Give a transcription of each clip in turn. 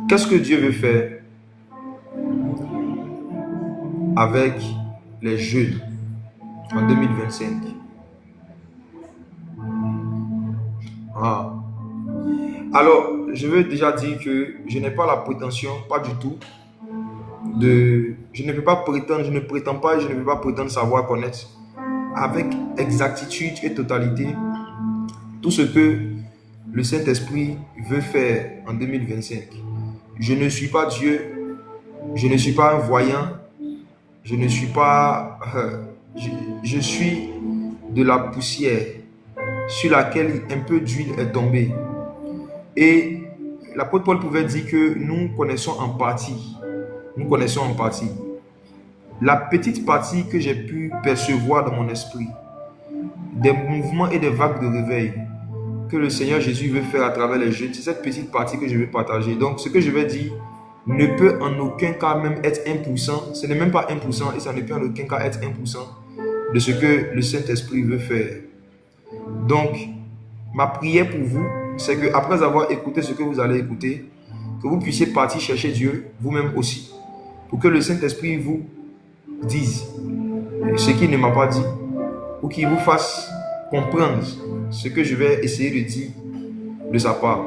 Qu'est-ce que Dieu veut faire avec les jeunes en 2025? Ah. Alors, je veux déjà dire que je n'ai pas la prétention, pas du tout, je ne peux pas prétendre, je ne prétends pas, je ne peux pas prétendre savoir connaître avec exactitude et totalité tout ce que le Saint-Esprit veut faire en 2025. Je ne suis pas Dieu, je ne suis pas un voyant, je ne suis pas... je suis de la poussière sur laquelle un peu d'huile est tombée. Et l'apôtre Paul pouvait dire que nous connaissons en partie. Nous connaissons en partie. La petite partie que j'ai pu percevoir dans mon esprit, des mouvements et des vagues de réveil que le Seigneur Jésus veut faire à travers les jeunes, c'est cette petite partie que je vais partager. Donc, ce que je vais dire ne peut en aucun cas même être 1%. Ce n'est même pas 1% et ça ne peut en aucun cas être 1% de ce que le Saint-Esprit veut faire. Donc, ma prière pour vous, c'est que après avoir écouté ce que vous allez écouter, que vous puissiez partir chercher Dieu vous-même aussi, pour que le Saint-Esprit vous dise ce qu'il ne m'a pas dit, ou qu'il vous fasse comprendre ce que je vais essayer de dire de sa part.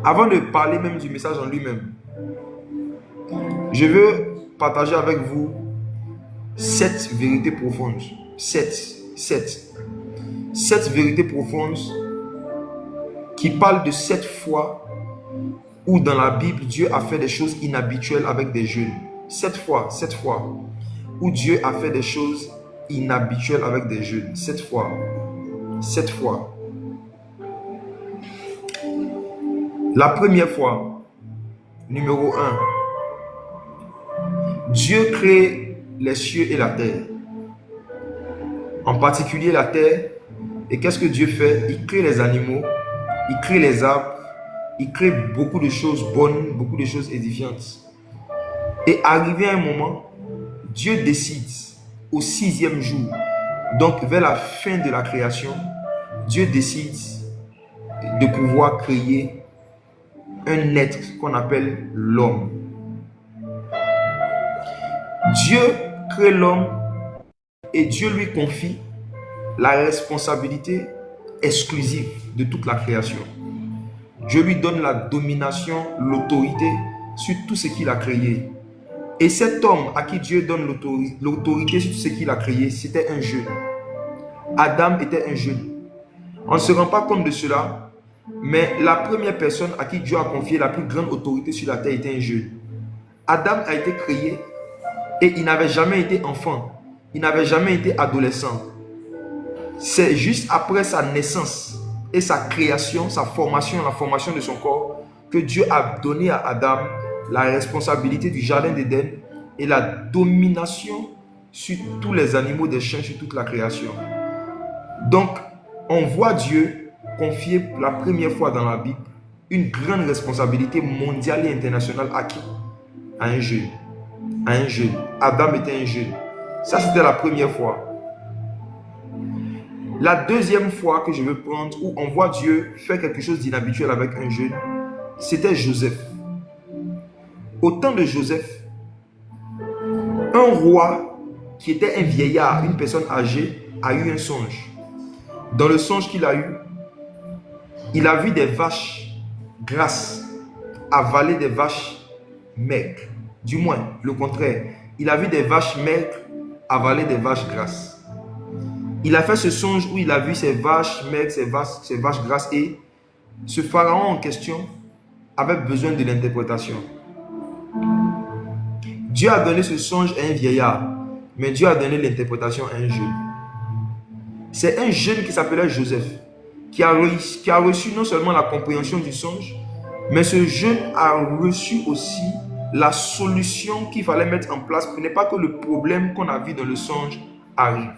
Avant de parler même du message en lui-même, je veux partager avec vous 7 vérités profondes. 7 vérités profondes qui parlent de 7 fois où dans la Bible, Dieu a fait des choses inhabituelles avec des jeunes. 7 fois où Dieu a fait des choses inhabituelles avec des jeunes. 7 fois. La première fois, numéro 1, Dieu crée les cieux et la terre. En particulier la terre. Et qu'est-ce que Dieu fait? Il crée les animaux, il crée les arbres, il crée beaucoup de choses bonnes, beaucoup de choses édifiantes. Et arrivé à un moment, Dieu décide au 6e jour, donc vers la fin de la création, Dieu décide de pouvoir créer un être qu'on appelle l'homme. Dieu crée l'homme et Dieu lui confie la responsabilité exclusive de toute la création. Dieu lui donne la domination, l'autorité sur tout ce qu'il a créé. Et cet homme à qui Dieu donne l'autorité sur tout ce qu'il a créé, c'était un jeune. Adam était un jeune. On ne se rend pas compte de cela, mais la première personne à qui Dieu a confié la plus grande autorité sur la terre était un jeune. Adam a été créé et il n'avait jamais été enfant. Il n'avait jamais été adolescent. C'est juste après sa naissance et sa création, sa formation, la formation de son corps, que Dieu a donné à Adam la responsabilité du jardin d'Éden et la domination sur tous les animaux des champs, sur toute la création. Donc, on voit Dieu confier pour la première fois dans la Bible une grande responsabilité mondiale et internationale à qui? À un jeune. À un jeune. Adam était un jeune. Ça, c'était la première fois. La deuxième fois que je veux prendre, où on voit Dieu faire quelque chose d'inhabituel avec un jeune, c'était Joseph. Au temps de Joseph, un roi qui était un vieillard, une personne âgée, a eu un songe. Dans le songe qu'il a eu, il a vu des vaches grasses avaler des vaches maigres. Du moins, le contraire. Il a vu des vaches maigres avaler des vaches grasses. Il a fait ce songe où il a vu ces vaches maigres, ces vaches grasses, et ce pharaon en question avait besoin de l'interprétation. Dieu a donné ce songe à un vieillard, mais Dieu a donné l'interprétation à un jeune. C'est un jeune qui s'appelait Joseph, qui a reçu non seulement la compréhension du songe, mais ce jeune a reçu aussi la solution qu'il fallait mettre en place pour ne pas que le problème qu'on a vu dans le songe arrive.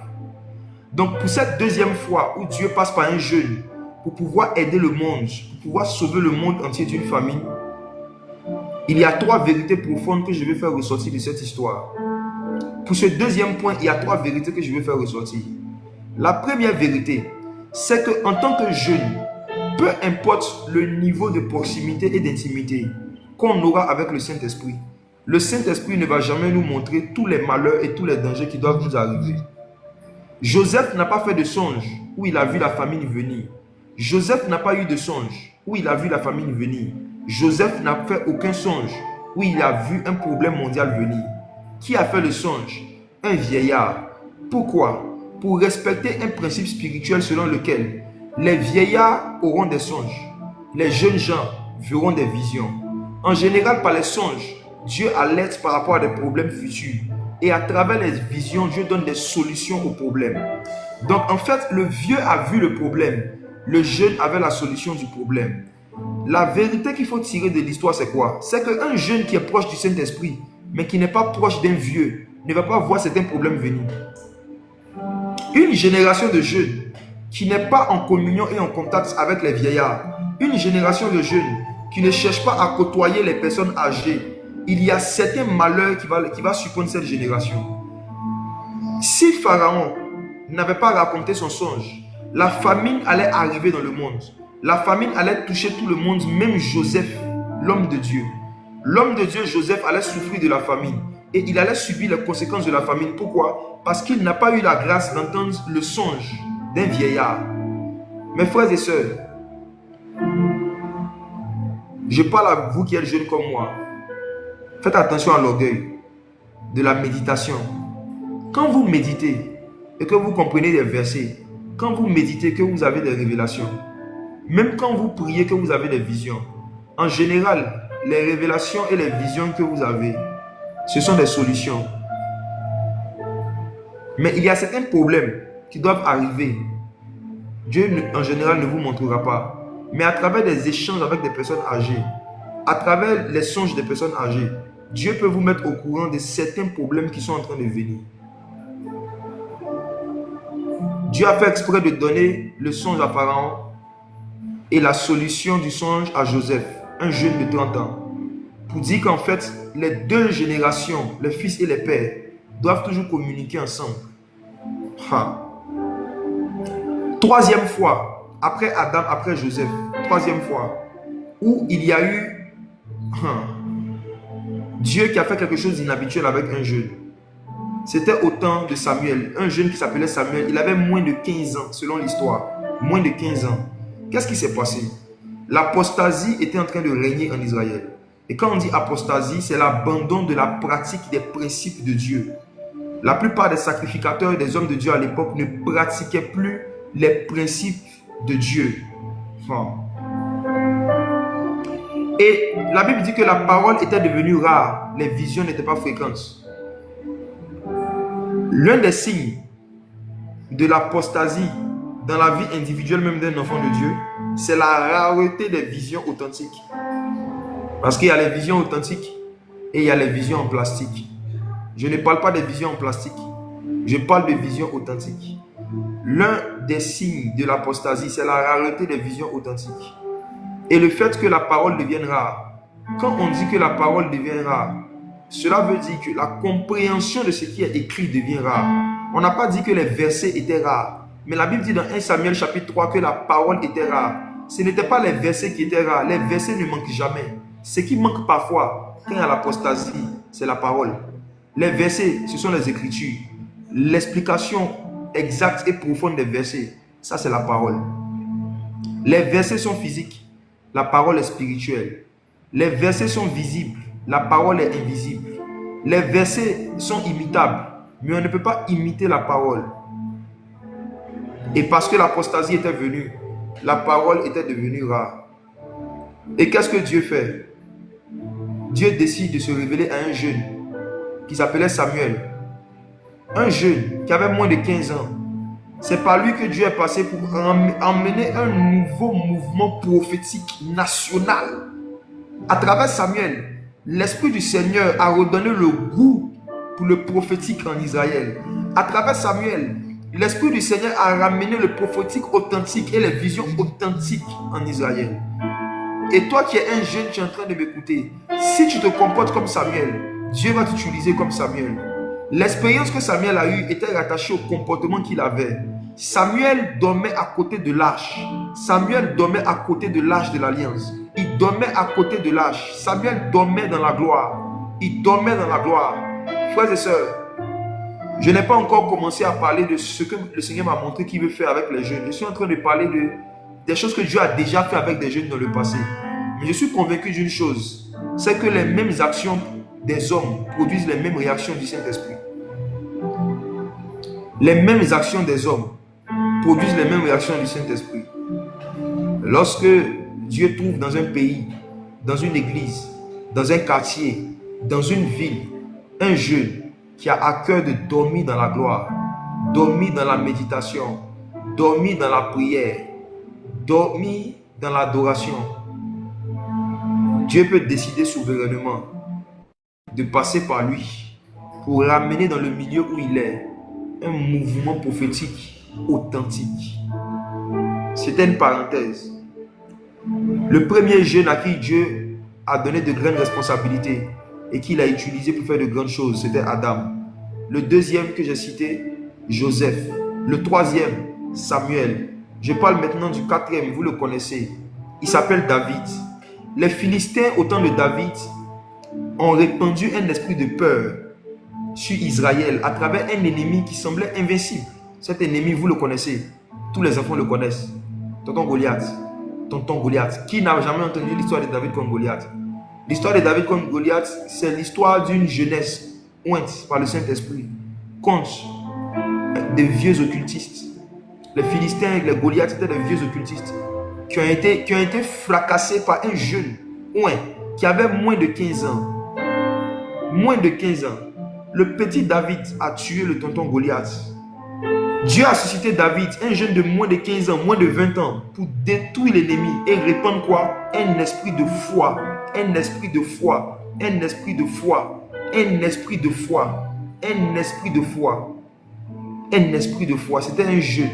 Donc pour cette deuxième fois où Dieu passe par un jeune pour pouvoir aider le monde, pour pouvoir sauver le monde entier d'une famine, il y a 3 vérités profondes que je vais faire ressortir de cette histoire. Pour ce deuxième point, il y a 3 vérités que je vais faire ressortir. La première vérité, c'est qu'en tant que jeune, peu importe le niveau de proximité et d'intimité qu'on aura avec le Saint-Esprit, le Saint-Esprit ne va jamais nous montrer tous les malheurs et tous les dangers qui doivent nous arriver. Joseph n'a pas fait de songe où il a vu la famine venir. Joseph n'a pas eu de songe où il a vu la famine venir. Joseph n'a fait aucun songe où il a vu un problème mondial venir. Qui a fait le songe? Un vieillard. Pourquoi? Pour respecter un principe spirituel selon lequel les vieillards auront des songes, les jeunes gens verront des visions. En général, par les songes, Dieu alerte par rapport à des problèmes futurs. Et à travers les visions, Dieu donne des solutions aux problèmes. Donc en fait, le vieux a vu le problème. Le jeune avait la solution du problème. La vérité qu'il faut tirer de l'histoire, c'est quoi? C'est qu'un jeune qui est proche du Saint-Esprit, mais qui n'est pas proche d'un vieux, ne va pas voir certains problèmes venir. Une génération de jeunes qui n'est pas en communion et en contact avec les vieillards, une génération de jeunes qui ne cherche pas à côtoyer les personnes âgées, il y a certains malheurs qui va surprendre cette génération. Si Pharaon n'avait pas raconté son songe, la famine allait arriver dans le monde. La famine allait toucher tout le monde, même Joseph, l'homme de Dieu. L'homme de Dieu, Joseph, allait souffrir de la famine. Et il allait subir les conséquences de la famine. Pourquoi? Parce qu'il n'a pas eu la grâce d'entendre le songe d'un vieillard. Mes frères et sœurs, je parle à vous qui êtes jeunes comme moi. Faites attention à l'orgueil de la méditation. Quand vous méditez et que vous comprenez des versets, quand vous méditez que vous avez des révélations, même quand vous priez que vous avez des visions, en général, les révélations et les visions que vous avez, ce sont des solutions. Mais il y a certains problèmes qui doivent arriver. Dieu, en général, ne vous montrera pas. Mais à travers des échanges avec des personnes âgées, à travers les songes des personnes âgées, Dieu peut vous mettre au courant de certains problèmes qui sont en train de venir. Dieu a fait exprès de donner le songe à Pharaon et la solution du songe à Joseph, un jeune de 30 ans, pour dire qu'en fait, les deux générations, les fils et les pères, doivent toujours communiquer ensemble. Troisième fois, après Adam, après Joseph, troisième fois, où il y a eu Dieu qui a fait quelque chose d'inhabituel avec un jeune. C'était au temps de Samuel, un jeune qui s'appelait Samuel. Il avait moins de 15 ans, selon l'histoire. Moins de 15 ans. Qu'est-ce qui s'est passé? L'apostasie était en train de régner en Israël. Et quand on dit apostasie, c'est l'abandon de la pratique des principes de Dieu. La plupart des sacrificateurs et des hommes de Dieu à l'époque ne pratiquaient plus les principes de Dieu. Et la Bible dit que la parole était devenue rare, les visions n'étaient pas fréquentes. L'un des signes de l'apostasie dans la vie individuelle même d'un enfant de Dieu, c'est la rareté des visions authentiques. Parce qu'il y a les visions authentiques et il y a les visions en plastique. Je ne parle pas des visions en plastique, je parle de visions authentiques. L'un des signes de l'apostasie, c'est la rareté des visions authentiques. Et le fait que la parole devienne rare. Quand on dit que la parole devient rare, cela veut dire que la compréhension de ce qui est écrit devient rare. On n'a pas dit que les versets étaient rares. Mais la Bible dit dans 1 Samuel chapitre 3 que la parole était rare. Ce n'était pas les versets qui étaient rares. Les versets ne manquent jamais. Ce qui manque parfois, quand il y a l'apostasie, c'est la parole. Les versets, ce sont les Écritures. L'explication exacte et profonde des versets, ça c'est la parole. Les versets sont physiques. La parole est spirituelle. Les versets sont visibles. La parole est invisible. Les versets sont imitables, mais on ne peut pas imiter la parole. Et parce que l'apostasie était venue, la parole était devenue rare. Et qu'est-ce que Dieu fait? Dieu décide de se révéler à un jeune qui s'appelait Samuel. Un jeune qui avait moins de 15 ans. C'est par lui que Dieu est passé pour emmener un nouveau mouvement prophétique national. À travers Samuel, l'Esprit du Seigneur a redonné le goût pour le prophétique en Israël. À travers Samuel, l'Esprit du Seigneur a ramené le prophétique authentique et les visions authentiques en Israël. Et toi qui es un jeune, tu es en train de m'écouter. Si tu te comportes comme Samuel, Dieu va t'utiliser comme Samuel. L'expérience que Samuel a eue était rattachée au comportement qu'il avait. Samuel dormait à côté de l'arche. Samuel dormait à côté de l'arche de l'alliance. Il dormait à côté de l'arche. Samuel dormait dans la gloire. Il dormait dans la gloire. Frères et sœurs, je n'ai pas encore commencé à parler de ce que le Seigneur m'a montré qu'il veut faire avec les jeunes. Je suis en train de parler des choses que Dieu a déjà fait avec des jeunes dans le passé. Mais je suis convaincu d'une chose, c'est que les mêmes actions des hommes produisent les mêmes réactions du Saint-Esprit. Les mêmes actions des hommes produisent les mêmes réactions du Saint-Esprit. Lorsque Dieu trouve dans un pays, dans une église, dans un quartier, dans une ville, un jeune qui a à cœur de dormir dans la gloire, dormir dans la méditation, dormir dans la prière, dormir dans l'adoration, Dieu peut décider souverainement de passer par lui pour ramener dans le milieu où il est un mouvement prophétique authentique. C'était une parenthèse. Le premier jeune à qui Dieu a donné de grandes responsabilités et qu'il a utilisé pour faire de grandes choses, c'était Adam. Le deuxième que j'ai cité, Joseph. Le troisième, Samuel. Je parle maintenant du quatrième, vous le connaissez. Il s'appelle David. Les Philistins, au temps de David, ont répandu un esprit de peur sur Israël à travers un ennemi qui semblait invincible. Cet ennemi, vous le connaissez. Tous les enfants le connaissent. Tonton Goliath. Tonton Goliath. Qui n'a jamais entendu l'histoire de David contre Goliath? L'histoire de David contre Goliath, c'est l'histoire d'une jeunesse ointe par le Saint-Esprit contre des vieux occultistes. Les Philistins et les Goliaths étaient des vieux occultistes qui ont été fracassés par un jeune oint qui avait moins de 15 ans. Moins de 15 ans. Le petit David a tué le tonton Goliath. Dieu a suscité David, un jeune de moins de 15 ans, moins de 20 ans, pour détruire l'ennemi et répandre quoi? Un esprit de foi. Un esprit de foi. Un esprit de foi. Un esprit de foi. Un esprit de foi. Un esprit de foi. C'était un jeune.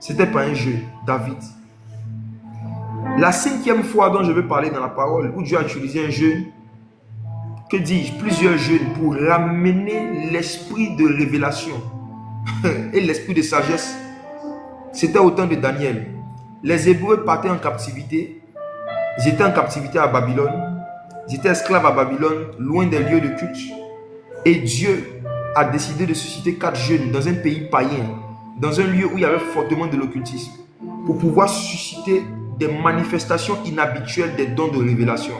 C'était pas un jeune, David. La cinquième fois dont je veux parler dans la parole, où Dieu a utilisé un jeune, que dis-je, plusieurs jeunes pour ramener l'esprit de révélation et l'esprit de sagesse, c'était au temps de Daniel. Les Hébreux partaient en captivité. Ils étaient en captivité à Babylone. Ils étaient esclaves à Babylone, loin des lieux de culte. Et Dieu a décidé de susciter 4 jeunes dans un pays païen, dans un lieu où il y avait fortement de l'occultisme, pour pouvoir susciter des manifestations inhabituelles des dons de révélation.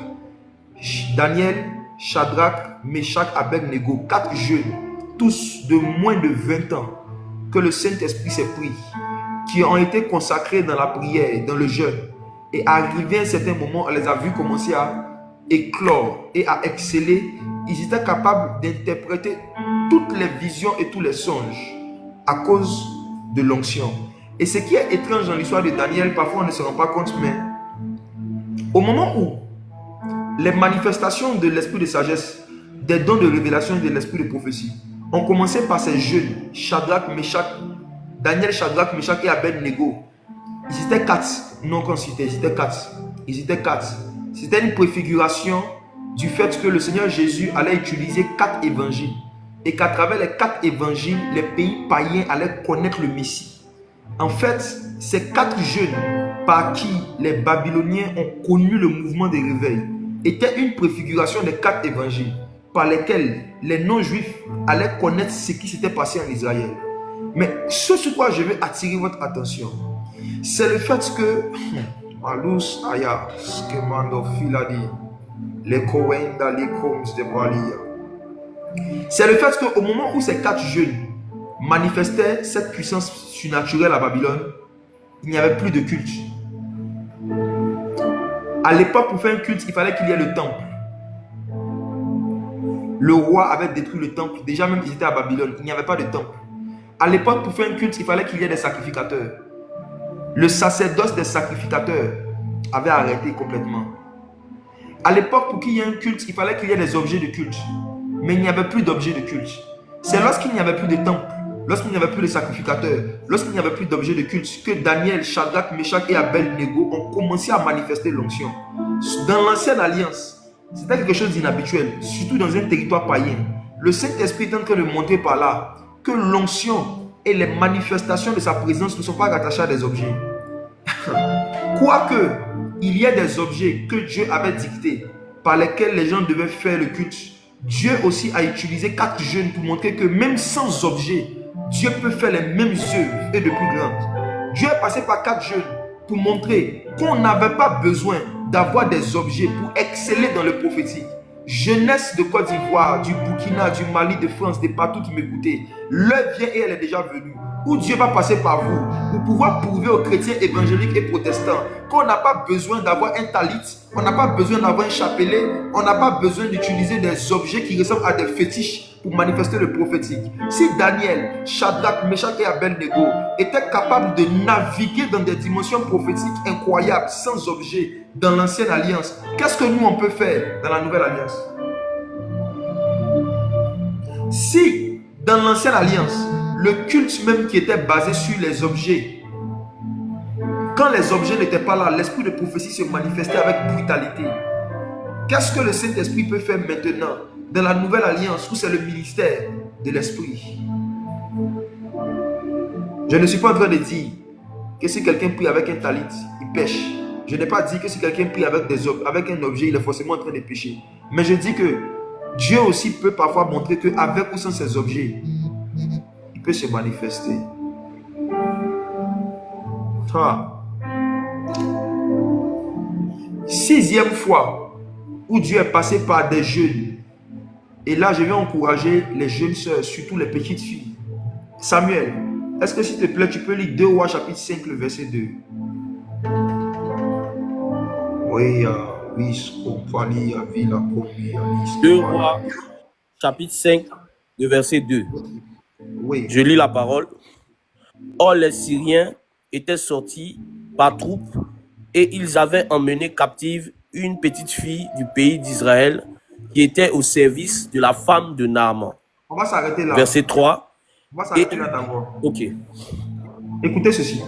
Daniel, Shadrach, Meshach, Abed-Nego, 4 jeunes, tous de moins de 20 ans, que le Saint-Esprit s'est pris, qui ont été consacrés dans la prière, dans le jeûne. Et arrivé à un certain moment, on les a vus commencer à éclore et à exceller. Ils étaient capables d'interpréter toutes les visions et tous les songes à cause de l'onction. Et ce qui est étrange dans l'histoire de Daniel, parfois on ne se rend pas compte, mais au moment où les manifestations de l'esprit de sagesse, des dons de révélation et de l'esprit de prophétie ont commencé par ces jeunes, Shadrach, Meshach, Daniel, Shadrach, Meshach et Abed-Nego. Ils étaient 4, non qu'on citait, ils étaient 4. Ils étaient 4. C'était une préfiguration du fait que le Seigneur Jésus allait utiliser 4 évangiles et qu'à travers les 4 évangiles, les pays païens allaient connaître le Messie. En fait, ces 4 jeunes par qui les Babyloniens ont connu le mouvement des réveils étaient une préfiguration des 4 évangiles par lesquels les non-juifs allaient connaître ce qui s'était passé en Israël. Mais ce sur quoi je veux attirer votre attention, c'est le fait que Malus Aya, Skemando Filadi, les Kowenda, les Koms de Balia. C'est le fait qu'au moment où ces 4 jeunes manifestaient cette puissance surnaturelle à Babylone, il n'y avait plus de culte. À l'époque, pour faire un culte, il fallait qu'il y ait le temple. Le roi avait détruit le temple. Déjà même, ils étaient à Babylone. Il n'y avait pas de temple. À l'époque, pour faire un culte, il fallait qu'il y ait des sacrificateurs. Le sacerdoce des sacrificateurs avait arrêté complètement. À l'époque, pour qu'il y ait un culte, il fallait qu'il y ait des objets de culte. Mais il n'y avait plus d'objets de culte. C'est lorsqu'il n'y avait plus de temple, lorsqu'il n'y avait plus de sacrificateurs, lorsqu'il n'y avait plus d'objets de culte, que Daniel, Shadrach, Meshach et Abed-Nego ont commencé à manifester l'onction. Dans l'ancienne alliance, c'était quelque chose d'inhabituel, surtout dans un territoire païen. Le Saint-Esprit est en train de montrer par là que l'onction et les manifestations de sa présence ne sont pas rattachées à des objets. Quoique, il y a des objets que Dieu avait dictés par lesquels les gens devaient faire le culte, Dieu aussi a utilisé 4 jeunes pour montrer que même sans objet, Dieu peut faire les mêmes œuvres et de plus grandes. Dieu est passé par 4 jeunes pour montrer qu'on n'avait pas besoin d'avoir des objets pour exceller dans le prophétique. Jeunesse de Côte d'Ivoire, du Burkina, du Mali, de France, de partout qui m'écoutez, l'heure vient et elle est déjà venue, où Dieu va passer par vous pour pouvoir prouver aux chrétiens évangéliques et protestants qu'on n'a pas besoin d'avoir un talit, on n'a pas besoin d'avoir un chapelet, on n'a pas besoin d'utiliser des objets qui ressemblent à des fétiches pour manifester le prophétique. Si Daniel, Shadrach, Meshach et Abednego étaient capables de naviguer dans des dimensions prophétiques incroyables sans objet dans l'ancienne alliance, qu'est-ce que nous on peut faire dans la nouvelle alliance? Si dans l'ancienne alliance, le culte même qui était basé sur les objets, quand les objets n'étaient pas là, l'esprit de prophétie se manifestait avec brutalité. Qu'est-ce que le Saint-Esprit peut faire maintenant dans la nouvelle alliance où c'est le ministère de l'Esprit? Je ne suis pas en train de dire que si quelqu'un prie avec un talit, il pêche. Je n'ai pas dit que si quelqu'un prie avec un objet, il est forcément en train de pécher. Mais je dis que Dieu aussi peut parfois montrer qu'avec ou sans ces objets, il peut se manifester. Ah. 6e fois où Dieu est passé par des jeunes. Et là, je vais encourager les jeunes sœurs, surtout les petites filles. Samuel, est-ce que s'il te plaît, tu peux lire 2 Rois chapitre 5, le verset 2? Oui, on va lire 2 Rois chapitre 5, le verset 2. Oui. Je lis la parole. Or, les Syriens étaient sortis par troupes et ils avaient emmené captive une petite fille du pays d'Israël qui était au service de la femme de Naaman. On va s'arrêter là. Verset 3. On va s'arrêter là d'abord. Ok. Écoutez ceci.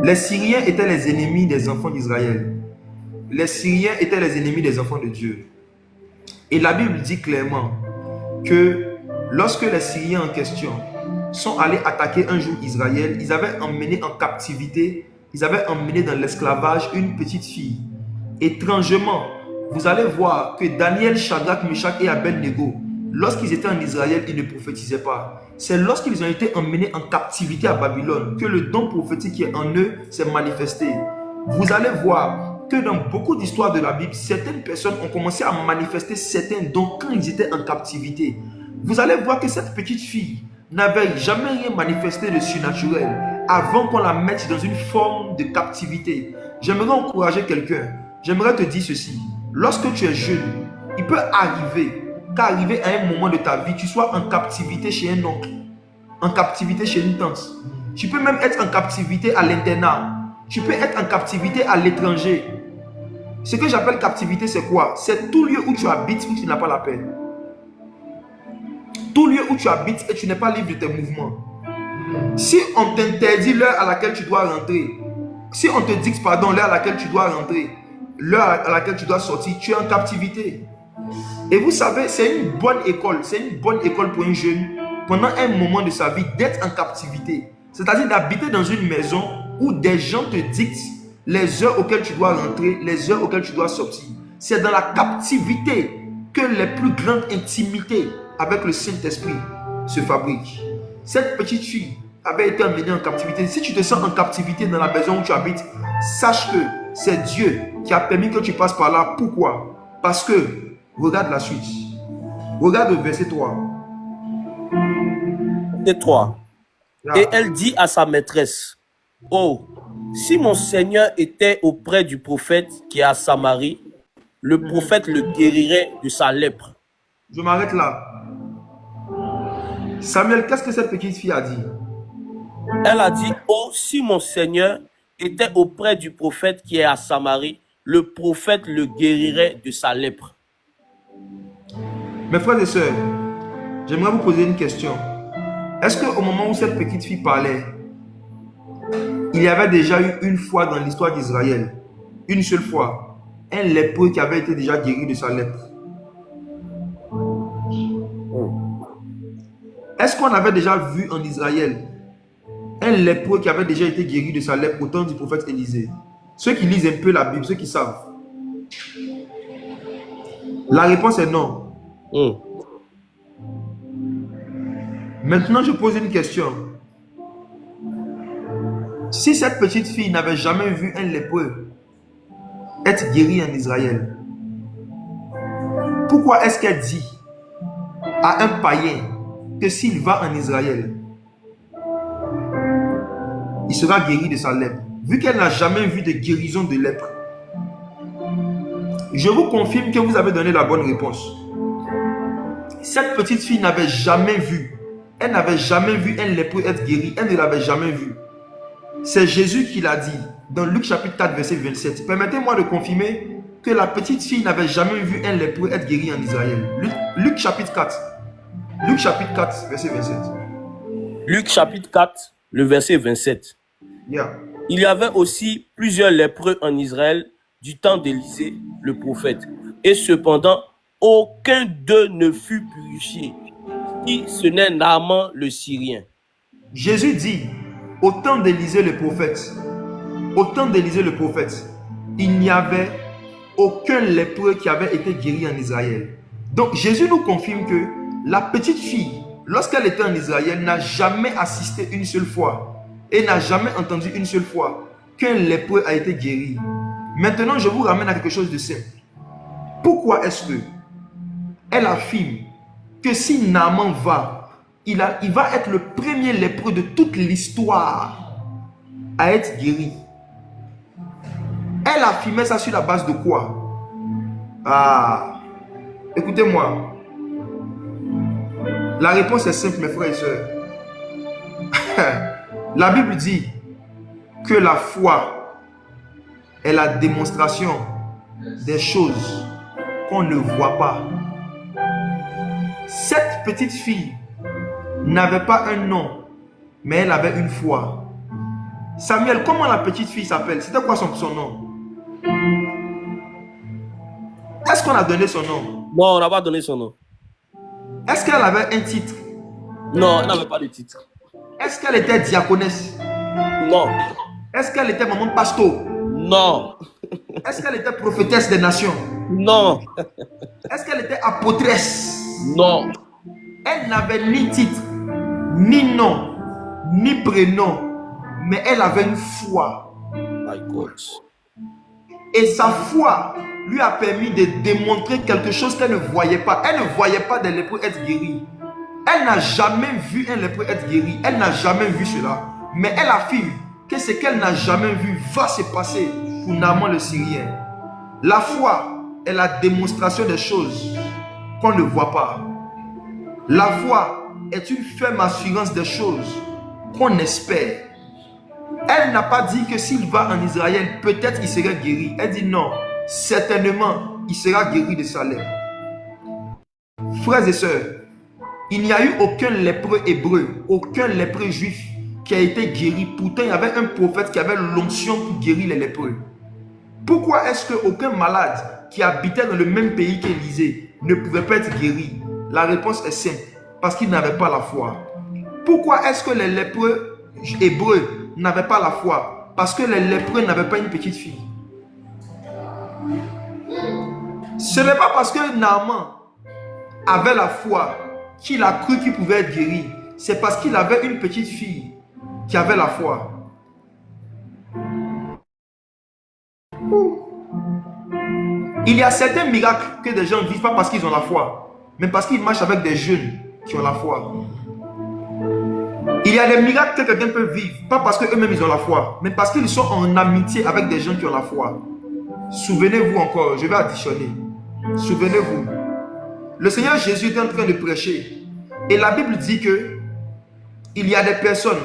Les Syriens étaient les ennemis des enfants d'Israël. Les Syriens étaient les ennemis des enfants de Dieu. Et la Bible dit clairement que lorsque les Syriens en question sont allés attaquer un jour Israël, ils avaient emmené en captivité, ils avaient emmené dans l'esclavage une petite fille. Étrangement, vous allez voir que Daniel, Shadrach, Meshach et Abednego, lorsqu'ils étaient en Israël, ils ne prophétisaient pas. C'est lorsqu'ils ont été emmenés en captivité à Babylone que le don prophétique qui est en eux s'est manifesté. Vous allez voir que dans beaucoup d'histoires de la Bible, certaines personnes ont commencé à manifester certains dons quand ils étaient en captivité. Vous allez voir que cette petite fille n'avait jamais rien manifesté de surnaturel avant qu'on la mette dans une forme de captivité. J'aimerais encourager quelqu'un. J'aimerais te dire ceci. Lorsque tu es jeune, il peut arriver qu'arriver à un moment de ta vie, tu sois en captivité chez un oncle, en captivité chez une tante. Tu peux même être en captivité à l'internat. Tu peux être en captivité à l'étranger. Ce que j'appelle captivité, c'est quoi? C'est tout lieu où tu habites où tu n'as pas la paix. Tout lieu où tu habites et tu n'es pas libre de tes mouvements. Si on t'interdit l'heure à laquelle tu dois rentrer, si on te dit, pardon, l'heure à laquelle tu dois rentrer, l'heure à laquelle tu dois sortir, tu es en captivité. Et vous savez, c'est une bonne école. C'est une bonne école pour un jeune, pendant un moment de sa vie, d'être en captivité. C'est-à-dire d'habiter dans une maison où des gens te dictent les heures auxquelles tu dois rentrer, les heures auxquelles tu dois sortir. C'est dans la captivité que les plus grandes intimités avec le Saint-Esprit se fabriquent. Cette petite fille avait été emmenée en captivité. Si tu te sens en captivité dans la maison où tu habites, sache que c'est Dieu qui a permis que tu passes par là. Pourquoi? Parce que, regarde la suite. Regarde le verset 3. Verset 3. Et elle dit à sa maîtresse, « Oh, si mon Seigneur était auprès du prophète qui est à Samarie, le prophète le guérirait de sa lèpre. » Je m'arrête là. Samuel, qu'est-ce que cette petite fille a dit? Elle a dit, « Oh, si mon Seigneur était auprès du prophète qui est à Samarie, le prophète le guérirait de sa lèpre. » Mes frères et sœurs, j'aimerais vous poser une question. Est-ce qu'au moment où cette petite fille parlait, il y avait déjà eu une fois dans l'histoire d'Israël, une seule fois, un lépreux qui avait été déjà guéri de sa lèpre? Est-ce qu'on avait déjà vu en Israël un lépreux qui avait déjà été guéri de sa lèpre au temps du prophète Élisée? Ceux qui lisent un peu la Bible, ceux qui savent. La réponse est non. Maintenant, je pose une question. Si cette petite fille n'avait jamais vu un lépreux être guéri en Israël, pourquoi est-ce qu'elle dit à un païen que s'il va en Israël, il sera guéri de sa lèpre, vu qu'elle n'a jamais vu de guérison de lèpre? Je vous confirme que vous avez donné la bonne réponse. Cette petite fille n'avait jamais vu, elle n'avait jamais vu un lépreux être guéri, elle ne l'avait jamais vu. C'est Jésus qui l'a dit dans Luc chapitre 4 verset 27. Permettez-moi de confirmer que la petite fille n'avait jamais vu un lépreux être guéri en Israël. Luc chapitre 4. Luc chapitre 4 verset 27. Luc chapitre 4, le verset 27. Yeah. Il y avait aussi plusieurs lépreux en Israël du temps d'Élisée, le prophète. Et cependant, aucun d'eux ne fut purifié, si ce n'est Naaman le Syrien. Jésus dit, au temps d'Élisée le prophète, il n'y avait aucun lépreux qui avait été guéri en Israël. Donc Jésus nous confirme que la petite fille, lorsqu'elle était en Israël, n'a jamais assisté une seule fois et n'a jamais entendu une seule fois qu'un lépreux a été guéri. Maintenant, je vous ramène à quelque chose de simple. Pourquoi est-ce que elle affirme que si Naaman va, il va être le premier lépreux de toute l'histoire à être guéri? Elle affirmait ça sur la base de quoi? Écoutez-moi. La réponse est simple, mes frères et sœurs. La Bible dit que la foi est la démonstration des choses qu'on ne voit pas. Cette petite fille n'avait pas un nom, mais elle avait une foi. Samuel, comment la petite fille s'appelle? C'était quoi son nom? Est-ce qu'on a donné son nom? Non, on n'a pas donné son nom. Est-ce qu'elle avait un titre? Non, elle n'avait pas de titre. Est-ce qu'elle était diaconesse? Non. Est-ce qu'elle était maman pasto? Non. Est-ce qu'elle était prophétesse des nations? Non. Est-ce qu'elle était apôtresse? Non. Elle n'avait ni titre, ni nom, ni prénom, mais elle avait une foi. My God. Et sa foi lui a permis de démontrer quelque chose qu'elle ne voyait pas. Elle ne voyait pas des lépreux être guéris. Elle n'a jamais vu un lépreux être guéri. Elle n'a jamais vu cela. Mais elle affirme que ce qu'elle n'a jamais vu va se passer pour Naaman le Syrien. La foi est la démonstration des choses qu'on ne voit pas. La foi est une ferme assurance des choses qu'on espère. Elle n'a pas dit que s'il va en Israël, peut-être il sera guéri. Elle dit non, certainement, il sera guéri de sa lèpre. Frères et sœurs, il n'y a eu aucun lépreux hébreu, aucun lépreux juif qui a été guéri. Pourtant, il y avait un prophète qui avait l'onction pour guérir les lépreux. Pourquoi est-ce qu'aucun malade qui habitait dans le même pays qu'Élisée ne pouvait pas être guéri? La réponse est simple, parce qu'il n'avait pas la foi. Pourquoi est-ce que les lépreux hébreux n'avaient pas la foi? Parce que les lépreux n'avaient pas une petite fille. Ce n'est pas parce que Naaman avait la foi qu'il a cru qu'il pouvait être guéri. C'est parce qu'il avait une petite fille qui avait la foi. Il y a certains miracles que des gens ne vivent pas parce qu'ils ont la foi, mais parce qu'ils marchent avec des jeunes qui ont la foi. Il y a des miracles que quelqu'un peut vivre, pas parce qu'eux-mêmes ils ont la foi, mais parce qu'ils sont en amitié avec des gens qui ont la foi. Souvenez-vous encore, je vais additionner. Souvenez-vous, le Seigneur Jésus était en train de prêcher et la Bible dit que il y a des personnes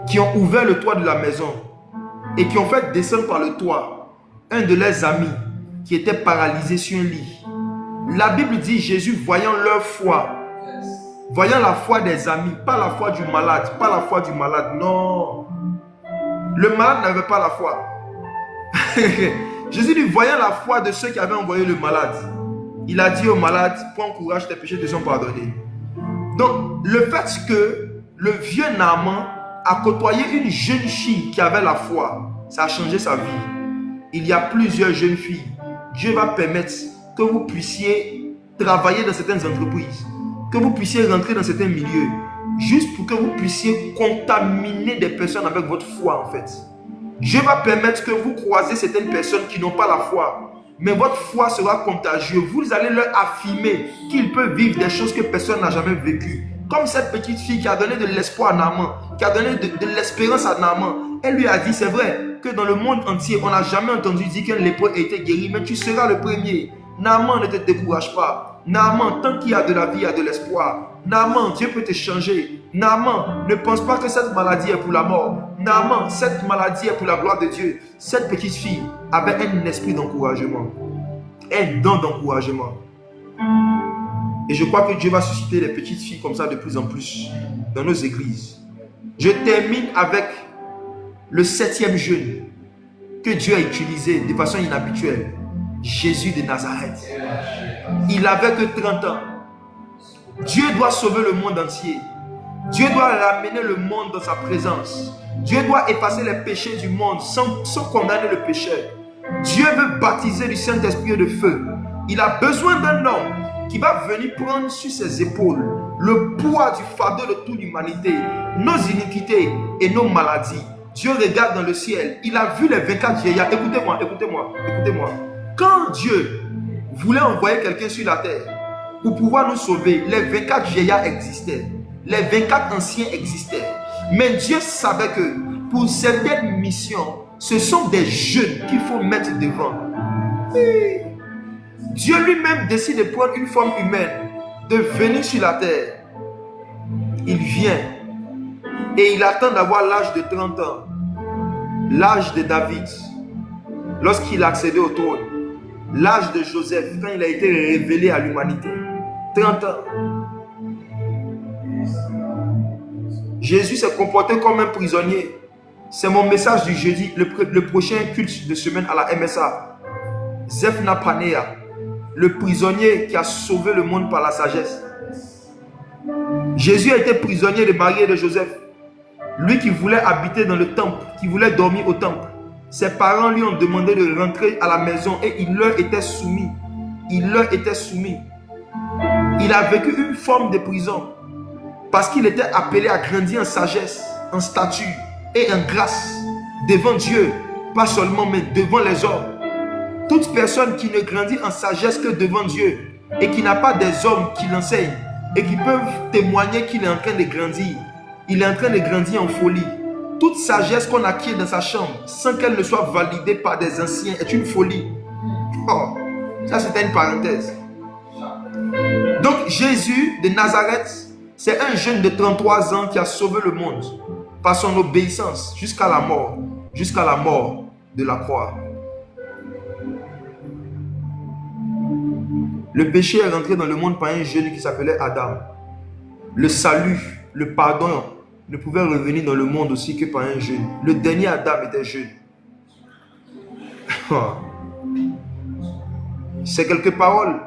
qui ont ouvert le toit de la maison et qui ont fait descendre par le toit un de leurs amis qui était paralysé sur un lit. La Bible dit Jésus, voyant leur foi, voyant la foi des amis, pas la foi du malade, pas la foi du malade, non. Le malade n'avait pas la foi. Jésus dit, voyant la foi de ceux qui avaient envoyé le malade, il a dit au malade, prends courage, tes péchés te sont pardonnés. Donc, le fait que le vieux Naaman a côtoyé une jeune fille qui avait la foi, ça a changé sa vie. Il y a plusieurs jeunes filles. Dieu va permettre que vous puissiez travailler dans certaines entreprises, que vous puissiez rentrer dans certains milieux, juste pour que vous puissiez contaminer des personnes avec votre foi en fait. Dieu va permettre que vous croisez certaines personnes qui n'ont pas la foi, mais votre foi sera contagieuse. Vous allez leur affirmer qu'ils peuvent vivre des choses que personne n'a jamais vécues. Comme cette petite fille qui a donné de l'espoir à Naaman, qui a donné de l'espérance à Naaman. Elle lui a dit, c'est vrai que dans le monde entier, on n'a jamais entendu dire qu'un lépreux a été guéri, mais tu seras le premier. Naaman, ne te décourage pas. Naaman, tant qu'il y a de la vie, il y a de l'espoir. Naaman, Dieu peut te changer. Naaman, ne pense pas que cette maladie est pour la mort. Naaman, cette maladie est pour la gloire de Dieu. Cette petite fille avait un esprit d'encouragement, un don d'encouragement. Et je crois que Dieu va susciter des petites filles comme ça de plus en plus dans nos églises. Je termine avec le 7e jeune que Dieu a utilisé de façon inhabituelle. Jésus de Nazareth. Il n'avait que 30 ans. Dieu doit sauver le monde entier. Dieu doit ramener le monde dans sa présence. Dieu doit effacer les péchés du monde sans condamner le pécheur. Dieu veut baptiser du Saint-Esprit et de feu. Il a besoin d'un homme qui va venir prendre sur ses épaules le poids du fardeau de toute l'humanité, nos iniquités et nos maladies. Dieu regarde dans le ciel. Il a vu les 24 vieillards. Écoutez-moi, écoutez-moi, écoutez-moi. Quand Dieu voulait envoyer quelqu'un sur la terre pour pouvoir nous sauver, les 24 vieillards existaient. Les 24 anciens existaient. Mais Dieu savait que pour certaines missions, ce sont des jeunes qu'il faut mettre devant. Et Dieu lui-même décide de prendre une forme humaine, de venir sur la terre. Il vient et il attend d'avoir l'âge de 30 ans, l'âge de David, lorsqu'il a accédé au trône, l'âge de Joseph, quand il a été révélé à l'humanité. 30 ans. Jésus s'est comporté comme un prisonnier. C'est mon message du jeudi, le prochain culte de semaine à la MSA. Zephna Panea, le prisonnier qui a sauvé le monde par la sagesse. Jésus a été prisonnier de Marie et de Joseph. Lui qui voulait habiter dans le temple, qui voulait dormir au temple. Ses parents lui ont demandé de rentrer à la maison et il leur était soumis. Il leur était soumis. Il a vécu une forme de prison parce qu'il était appelé à grandir en sagesse, en stature et en grâce devant Dieu, pas seulement mais devant les hommes. Toute personne qui ne grandit en sagesse que devant Dieu et qui n'a pas des hommes qui l'enseignent et qui peuvent témoigner qu'il est en train de grandir, il est en train de grandir en folie. Toute sagesse qu'on acquiert dans sa chambre sans qu'elle ne soit validée par des anciens est une folie. Oh, ça c'était une parenthèse. Donc Jésus de Nazareth, c'est un jeune de 33 ans qui a sauvé le monde par son obéissance jusqu'à la mort de la croix. Le péché est rentré dans le monde par un jeune qui s'appelait Adam. Le salut, le pardon ne pouvait revenir dans le monde aussi que par un jeune. Le dernier Adam était jeune. Ces quelques paroles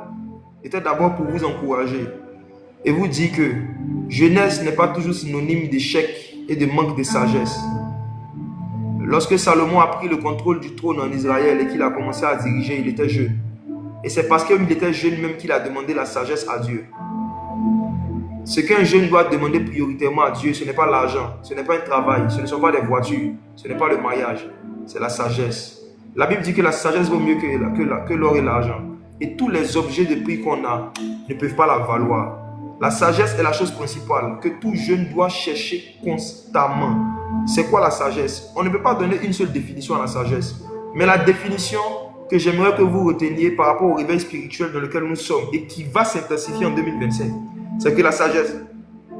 étaient d'abord pour vous encourager et vous dire que jeunesse n'est pas toujours synonyme d'échec et de manque de sagesse. Lorsque Salomon a pris le contrôle du trône en Israël et qu'il a commencé à diriger, il était jeune. Et c'est parce qu'il était jeune même qu'il a demandé la sagesse à Dieu. Ce qu'un jeune doit demander prioritairement à Dieu, ce n'est pas l'argent, ce n'est pas un travail, ce ne sont pas des voitures, ce n'est pas le mariage, c'est la sagesse. La Bible dit que la sagesse vaut mieux que l'or et l'argent. Et tous les objets de prix qu'on a ne peuvent pas la valoir. La sagesse est la chose principale que tout jeune doit chercher constamment. C'est quoi la sagesse? On ne peut pas donner une seule définition à la sagesse. Mais la définition que j'aimerais que vous reteniez par rapport au réveil spirituel dans lequel nous sommes et qui va s'intensifier en 2025, c'est que la sagesse,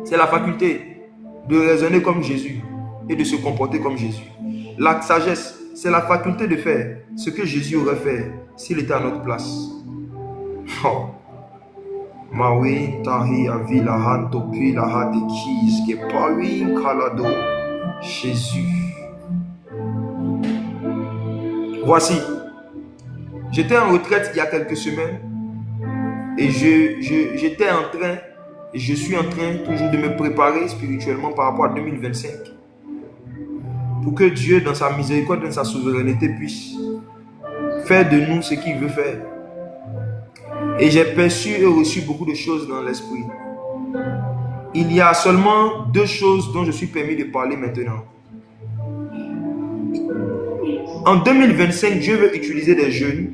c'est la faculté de raisonner comme Jésus et de se comporter comme Jésus. La sagesse, c'est la faculté de faire ce que Jésus aurait fait s'il était à notre place. Oh. Maui tahi avila hanto puis la hadekis que paui kalado Jésus. Voici, j'étais en retraite il y a quelques semaines et j'étais en train Et je suis en train toujours de me préparer spirituellement par rapport à 2025. Pour que Dieu, dans sa miséricorde, dans sa souveraineté, puisse faire de nous ce qu'il veut faire. Et j'ai perçu et reçu beaucoup de choses dans l'esprit. Il y a seulement 2 choses dont je suis permis de parler maintenant. En 2025, Dieu veut utiliser des jeunes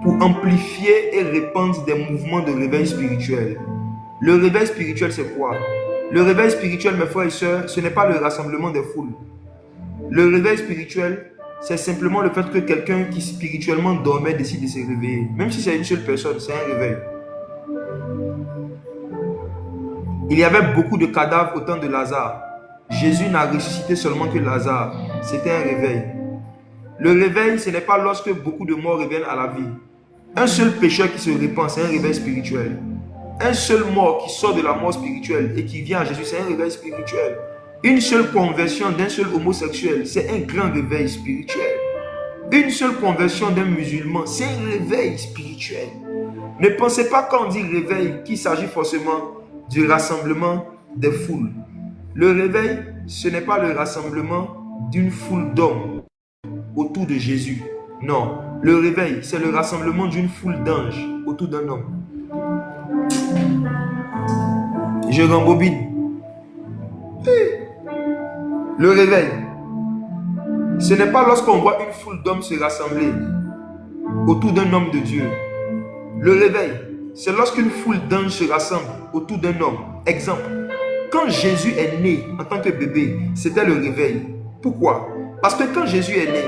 pour amplifier et répandre des mouvements de réveil spirituel. Le réveil spirituel, c'est quoi? Le réveil spirituel, mes frères et sœurs, ce n'est pas le rassemblement des foules. Le réveil spirituel, c'est simplement le fait que quelqu'un qui spirituellement dormait décide de se réveiller. Même si c'est une seule personne, c'est un réveil. Il y avait beaucoup de cadavres au temps de Lazare. Jésus n'a ressuscité seulement que Lazare. C'était un réveil. Le réveil, ce n'est pas lorsque beaucoup de morts reviennent à la vie. Un seul pécheur qui se répand, c'est un réveil spirituel. Un seul mort qui sort de la mort spirituelle et qui vient à Jésus, c'est un réveil spirituel. Une seule conversion d'un seul homosexuel, c'est un grand réveil spirituel. Une seule conversion d'un musulman, c'est un réveil spirituel. Ne pensez pas quand on dit réveil qu'il s'agit forcément du rassemblement des foules. Le réveil, ce n'est pas le rassemblement d'une foule d'hommes autour de Jésus. Non, le réveil, c'est le rassemblement d'une foule d'anges autour d'un homme. Je rembobine. Le réveil, ce n'est pas lorsqu'on voit une foule d'hommes se rassembler autour d'un homme de Dieu. Le réveil, c'est lorsqu'une foule d'anges se rassemble autour d'un homme. Exemple, quand Jésus est né en tant que bébé, c'était le réveil. Pourquoi? Parce que quand Jésus est né,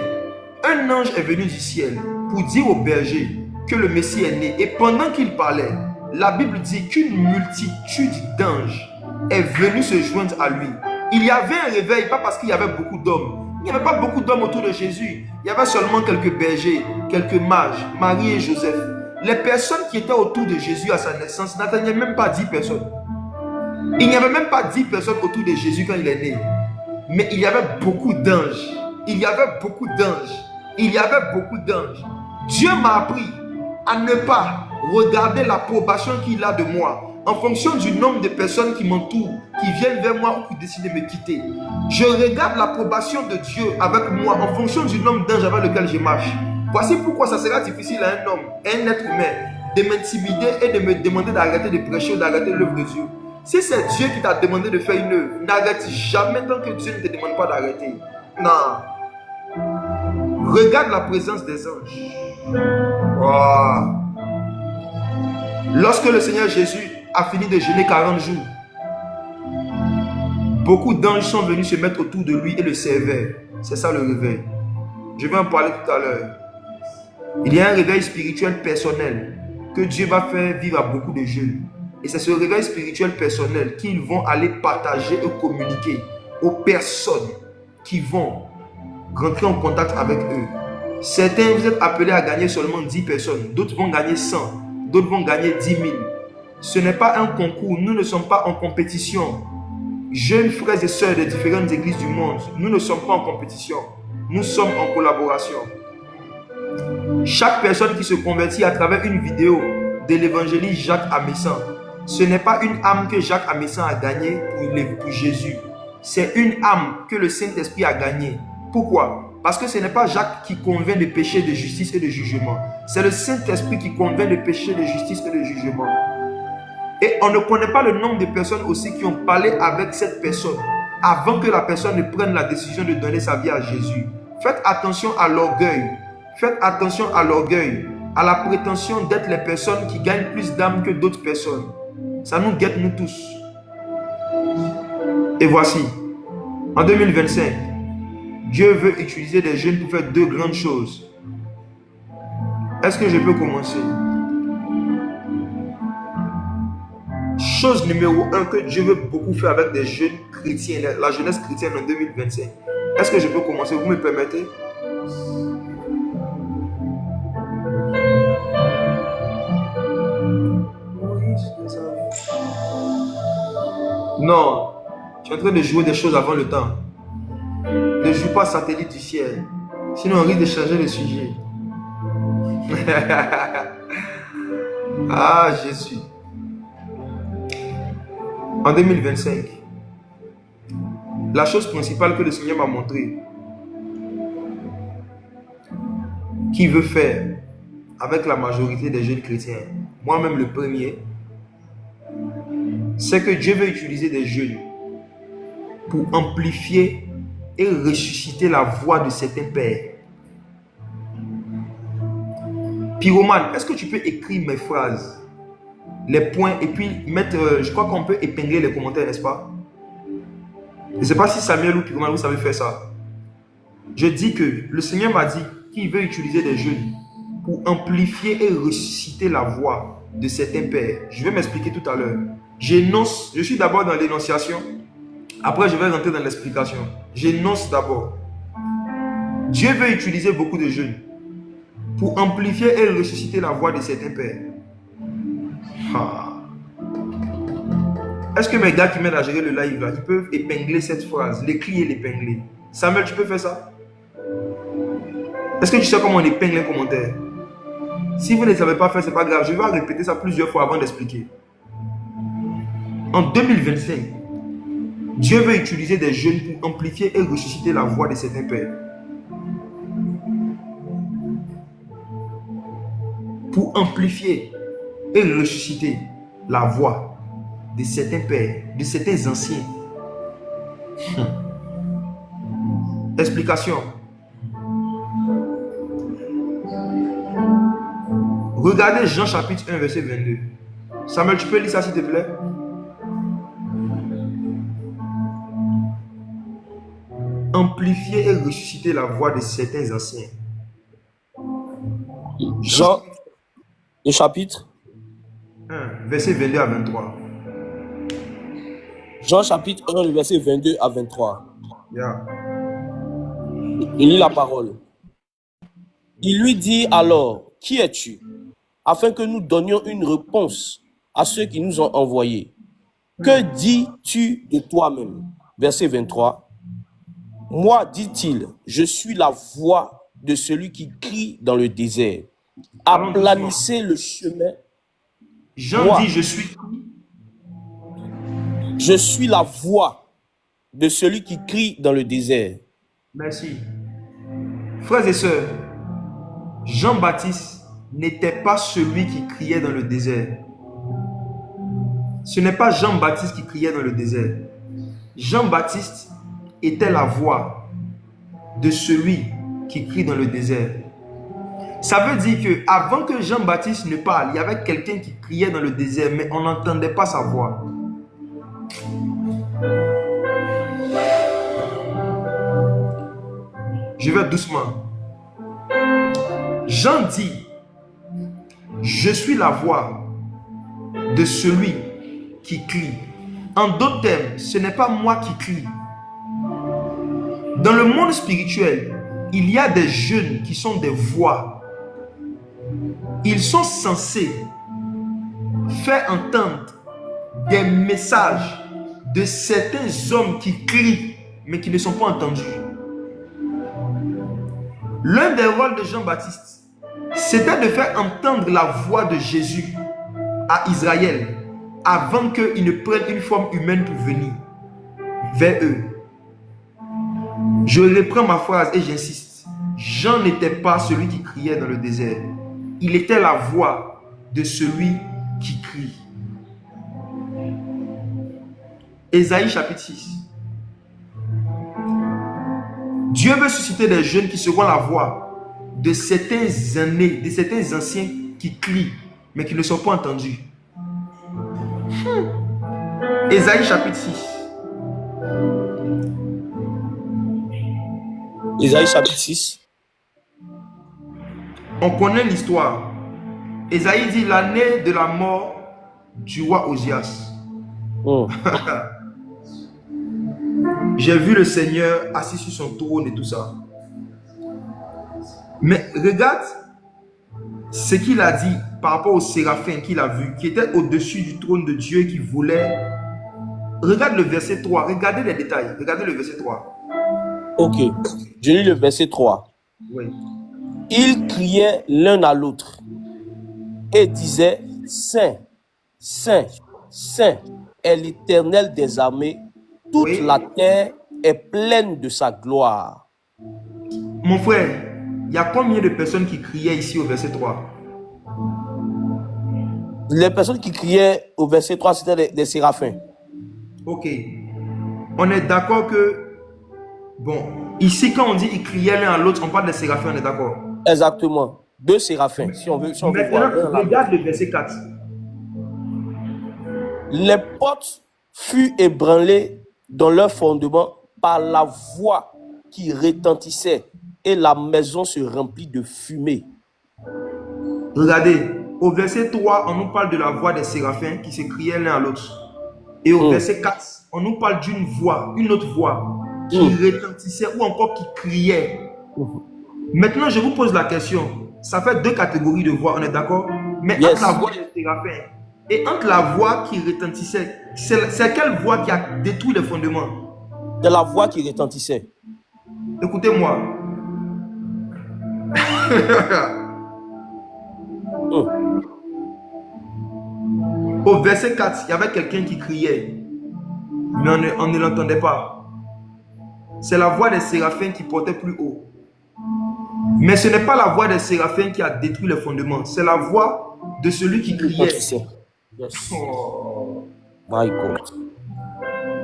un ange est venu du ciel pour dire au berger que le Messie est né. Et pendant qu'il parlait, la Bible dit qu'une multitude d'anges est venue se joindre à lui. Il y avait un réveil, pas parce qu'il y avait beaucoup d'hommes. Il n'y avait pas beaucoup d'hommes autour de Jésus. Il y avait seulement quelques bergers, quelques mages, Marie et Joseph. Les personnes qui étaient autour de Jésus à sa naissance n'atteignaient même pas 10 personnes. Il n'y avait même pas 10 personnes autour de Jésus quand il est né. Mais il y avait beaucoup d'anges. Il y avait beaucoup d'anges. Il y avait beaucoup d'anges. Dieu m'a appris à ne pas regarder l'approbation qu'il a de moi en fonction du nombre de personnes qui m'entourent, qui viennent vers moi ou qui décident de me quitter. Je regarde l'approbation de Dieu avec moi en fonction du nombre d'anges avec lequel je marche. Voici pourquoi ça sera difficile à un homme, à un être humain, de m'intimider et de me demander d'arrêter de prêcher ou d'arrêter l'œuvre de Dieu. Si c'est Dieu qui t'a demandé de faire une œuvre, n'arrête jamais tant que Dieu ne te demande pas d'arrêter. Non. Regarde la présence des anges. Wow. Lorsque le Seigneur Jésus a fini de jeûner 40 jours, beaucoup d'anges sont venus se mettre autour de lui et le servaient. C'est ça le réveil. Je vais en parler tout à l'heure. Il y a un réveil spirituel personnel que Dieu va faire vivre à beaucoup de jeunes. Et c'est ce réveil spirituel personnel qu'ils vont aller partager et communiquer aux personnes qui vont rentrer en contact avec eux. Certains, vous êtes appelés à gagner seulement 10 personnes. D'autres vont gagner 100. D'autres vont gagner 10 000. Ce n'est pas un concours. Nous ne sommes pas en compétition. Jeunes frères et sœurs des différentes églises du monde, nous ne sommes pas en compétition. Nous sommes en collaboration. Chaque personne qui se convertit à travers une vidéo de l'évangéliste Jacques Amessan, ce n'est pas une âme que Jacques Amessan a gagnée pour Jésus. C'est une âme que le Saint-Esprit a gagnée. Pourquoi? Parce que ce n'est pas Jacques qui convainc de péché, de justice et de jugement. C'est le Saint-Esprit qui convainc de péché, de justice et de jugement. Et on ne connaît pas le nombre de personnes aussi qui ont parlé avec cette personne avant que la personne ne prenne la décision de donner sa vie à Jésus. Faites attention à l'orgueil. Faites attention à l'orgueil, à la prétention d'être les personnes qui gagnent plus d'âmes que d'autres personnes. Ça nous guette nous tous. Et voici, en 2025, Dieu veut utiliser des jeunes pour faire 2 grandes choses. Est-ce que je peux commencer? Chose numéro 1 que Dieu veut beaucoup faire avec des jeunes chrétiens, la jeunesse chrétienne en 2025. Est-ce que je peux commencer? Vous me permettez? Non, tu es en train de jouer des choses avant le temps. Ne joue pas satellite du ciel. Sinon, on risque de changer de sujet. Ah, Jésus. En 2025, la chose principale que le Seigneur m'a montré qu'il veut faire avec la majorité des jeunes chrétiens, moi-même le premier, c'est que Dieu veut utiliser des jeunes pour amplifier et ressusciter la voix de certains pères. Pyromane, est-ce que tu peux écrire mes phrases, les points, et puis mettre, je crois qu'on peut épingler les commentaires, n'est-ce pas? Je ne sais pas si Samuel ou Pyromane, vous savez faire ça. Je dis que le Seigneur m'a dit qu'il veut utiliser des jeunes pour amplifier et ressusciter la voix de certains pères. Je vais m'expliquer tout à l'heure. J'énonce, je suis d'abord dans l'énonciation, après je vais rentrer dans l'explication. J'énonce d'abord. Dieu veut utiliser beaucoup de jeunes pour amplifier et ressusciter la voix de certains pères. Est-ce que mes gars qui m'aident à gérer le live là, ils peuvent épingler cette phrase, l'écrire et l'épingler? Samuel, tu peux faire ça? Est-ce que tu sais comment on épingle les commentaires? Si vous ne savez pas faire, c'est pas grave. Je vais répéter ça plusieurs fois avant d'expliquer. En 2025, Dieu veut utiliser des jeunes pour amplifier et ressusciter la voix de certains pères. Pour amplifier et ressusciter la voix de certains pères, de certains anciens. Explication. Regardez Jean chapitre 1 verset 22. Samuel, tu peux lire ça s'il te plaît? Amplifier et ressusciter la voix de certains anciens. Jean, le chapitre 1, verset 22 à 23. Jean chapitre 1, le verset 22 à 23. Yeah. Il lit la parole. Il lui dit alors, qui es-tu? Afin que nous donnions une réponse à ceux qui nous ont envoyés. Que dis-tu de toi-même? Verset 23. Moi, dit-il, je suis la voix de celui qui crie dans le désert. Aplanissez le chemin. Jean dit, je suis la voix de celui qui crie dans le désert. Merci. Frères et sœurs, Jean-Baptiste n'était pas celui qui criait dans le désert. Ce n'est pas Jean-Baptiste qui criait dans le désert. Jean-Baptiste était la voix de celui qui crie dans le désert. Ça veut dire que avant que Jean-Baptiste ne parle, il y avait quelqu'un qui criait dans le désert, mais on n'entendait pas sa voix. Je vais doucement. Jean dit, je suis la voix de celui qui crie. En d'autres termes, ce n'est pas moi qui crie. Dans le monde spirituel, il y a des jeunes qui sont des voix. Ils sont censés faire entendre des messages de certains hommes qui crient, mais qui ne sont pas entendus. L'un des rôles de Jean-Baptiste, c'était de faire entendre la voix de Jésus à Israël avant qu'ils ne prennent une forme humaine pour venir vers eux. Je reprends ma phrase et j'insiste. Jean n'était pas celui qui criait dans le désert. Il était la voix de celui qui crie. Ésaïe chapitre 6. Dieu veut susciter des jeunes qui seront la voix de certains anciens qui crient, mais qui ne sont pas entendus. Ésaïe chapitre 6. Ésaïe chapitre 6. On connaît l'histoire. Ésaïe dit l'année de la mort du roi Osias. Oh. J'ai vu le Seigneur assis sur son trône et tout ça. Mais regarde ce qu'il a dit par rapport au séraphin qu'il a vu, qui était au-dessus du trône de Dieu, qui volait. Regarde le verset 3, regardez les détails, regardez le verset 3. Ok, je lis le verset 3. Oui. Ils criaient l'un à l'autre et disaient, Saint, Saint, Saint est l'Éternel des armées, toute Oui. la terre est pleine de sa gloire. Mon frère, il y a combien de personnes qui criaient ici au verset 3? Les personnes qui criaient au verset 3, c'était des séraphins. Ok. On est d'accord que, bon, ici quand on dit ils criaient l'un à l'autre, on parle des séraphins, on est d'accord? Exactement. Deux séraphins, si on veut voir. Maintenant, regarde le verset 4. Les portes furent ébranlées dans leur fondement par la voix qui retentissait et la maison se remplit de fumée. Regardez, au verset 3, on nous parle de la voix des séraphins qui se criaient l'un à l'autre. Et au verset 4, on nous parle d'une voix, une autre voix qui retentissait ou encore qui criait. Maintenant, je vous pose la question. Ça fait deux catégories de voix, on est d'accord? Mais Yes. entre la voix des séraphins et entre la voix qui retentissait, c'est quelle voix qui a détruit les fondements? C'est la voix qui retentissait. Écoutez-moi. Au verset 4, il y avait quelqu'un qui criait, mais on ne l'entendait pas. C'est la voix des séraphins qui portait plus haut. Mais ce n'est pas la voix des séraphins qui a détruit les fondements, c'est la voix de celui qui criait. Yes. Oh. My God.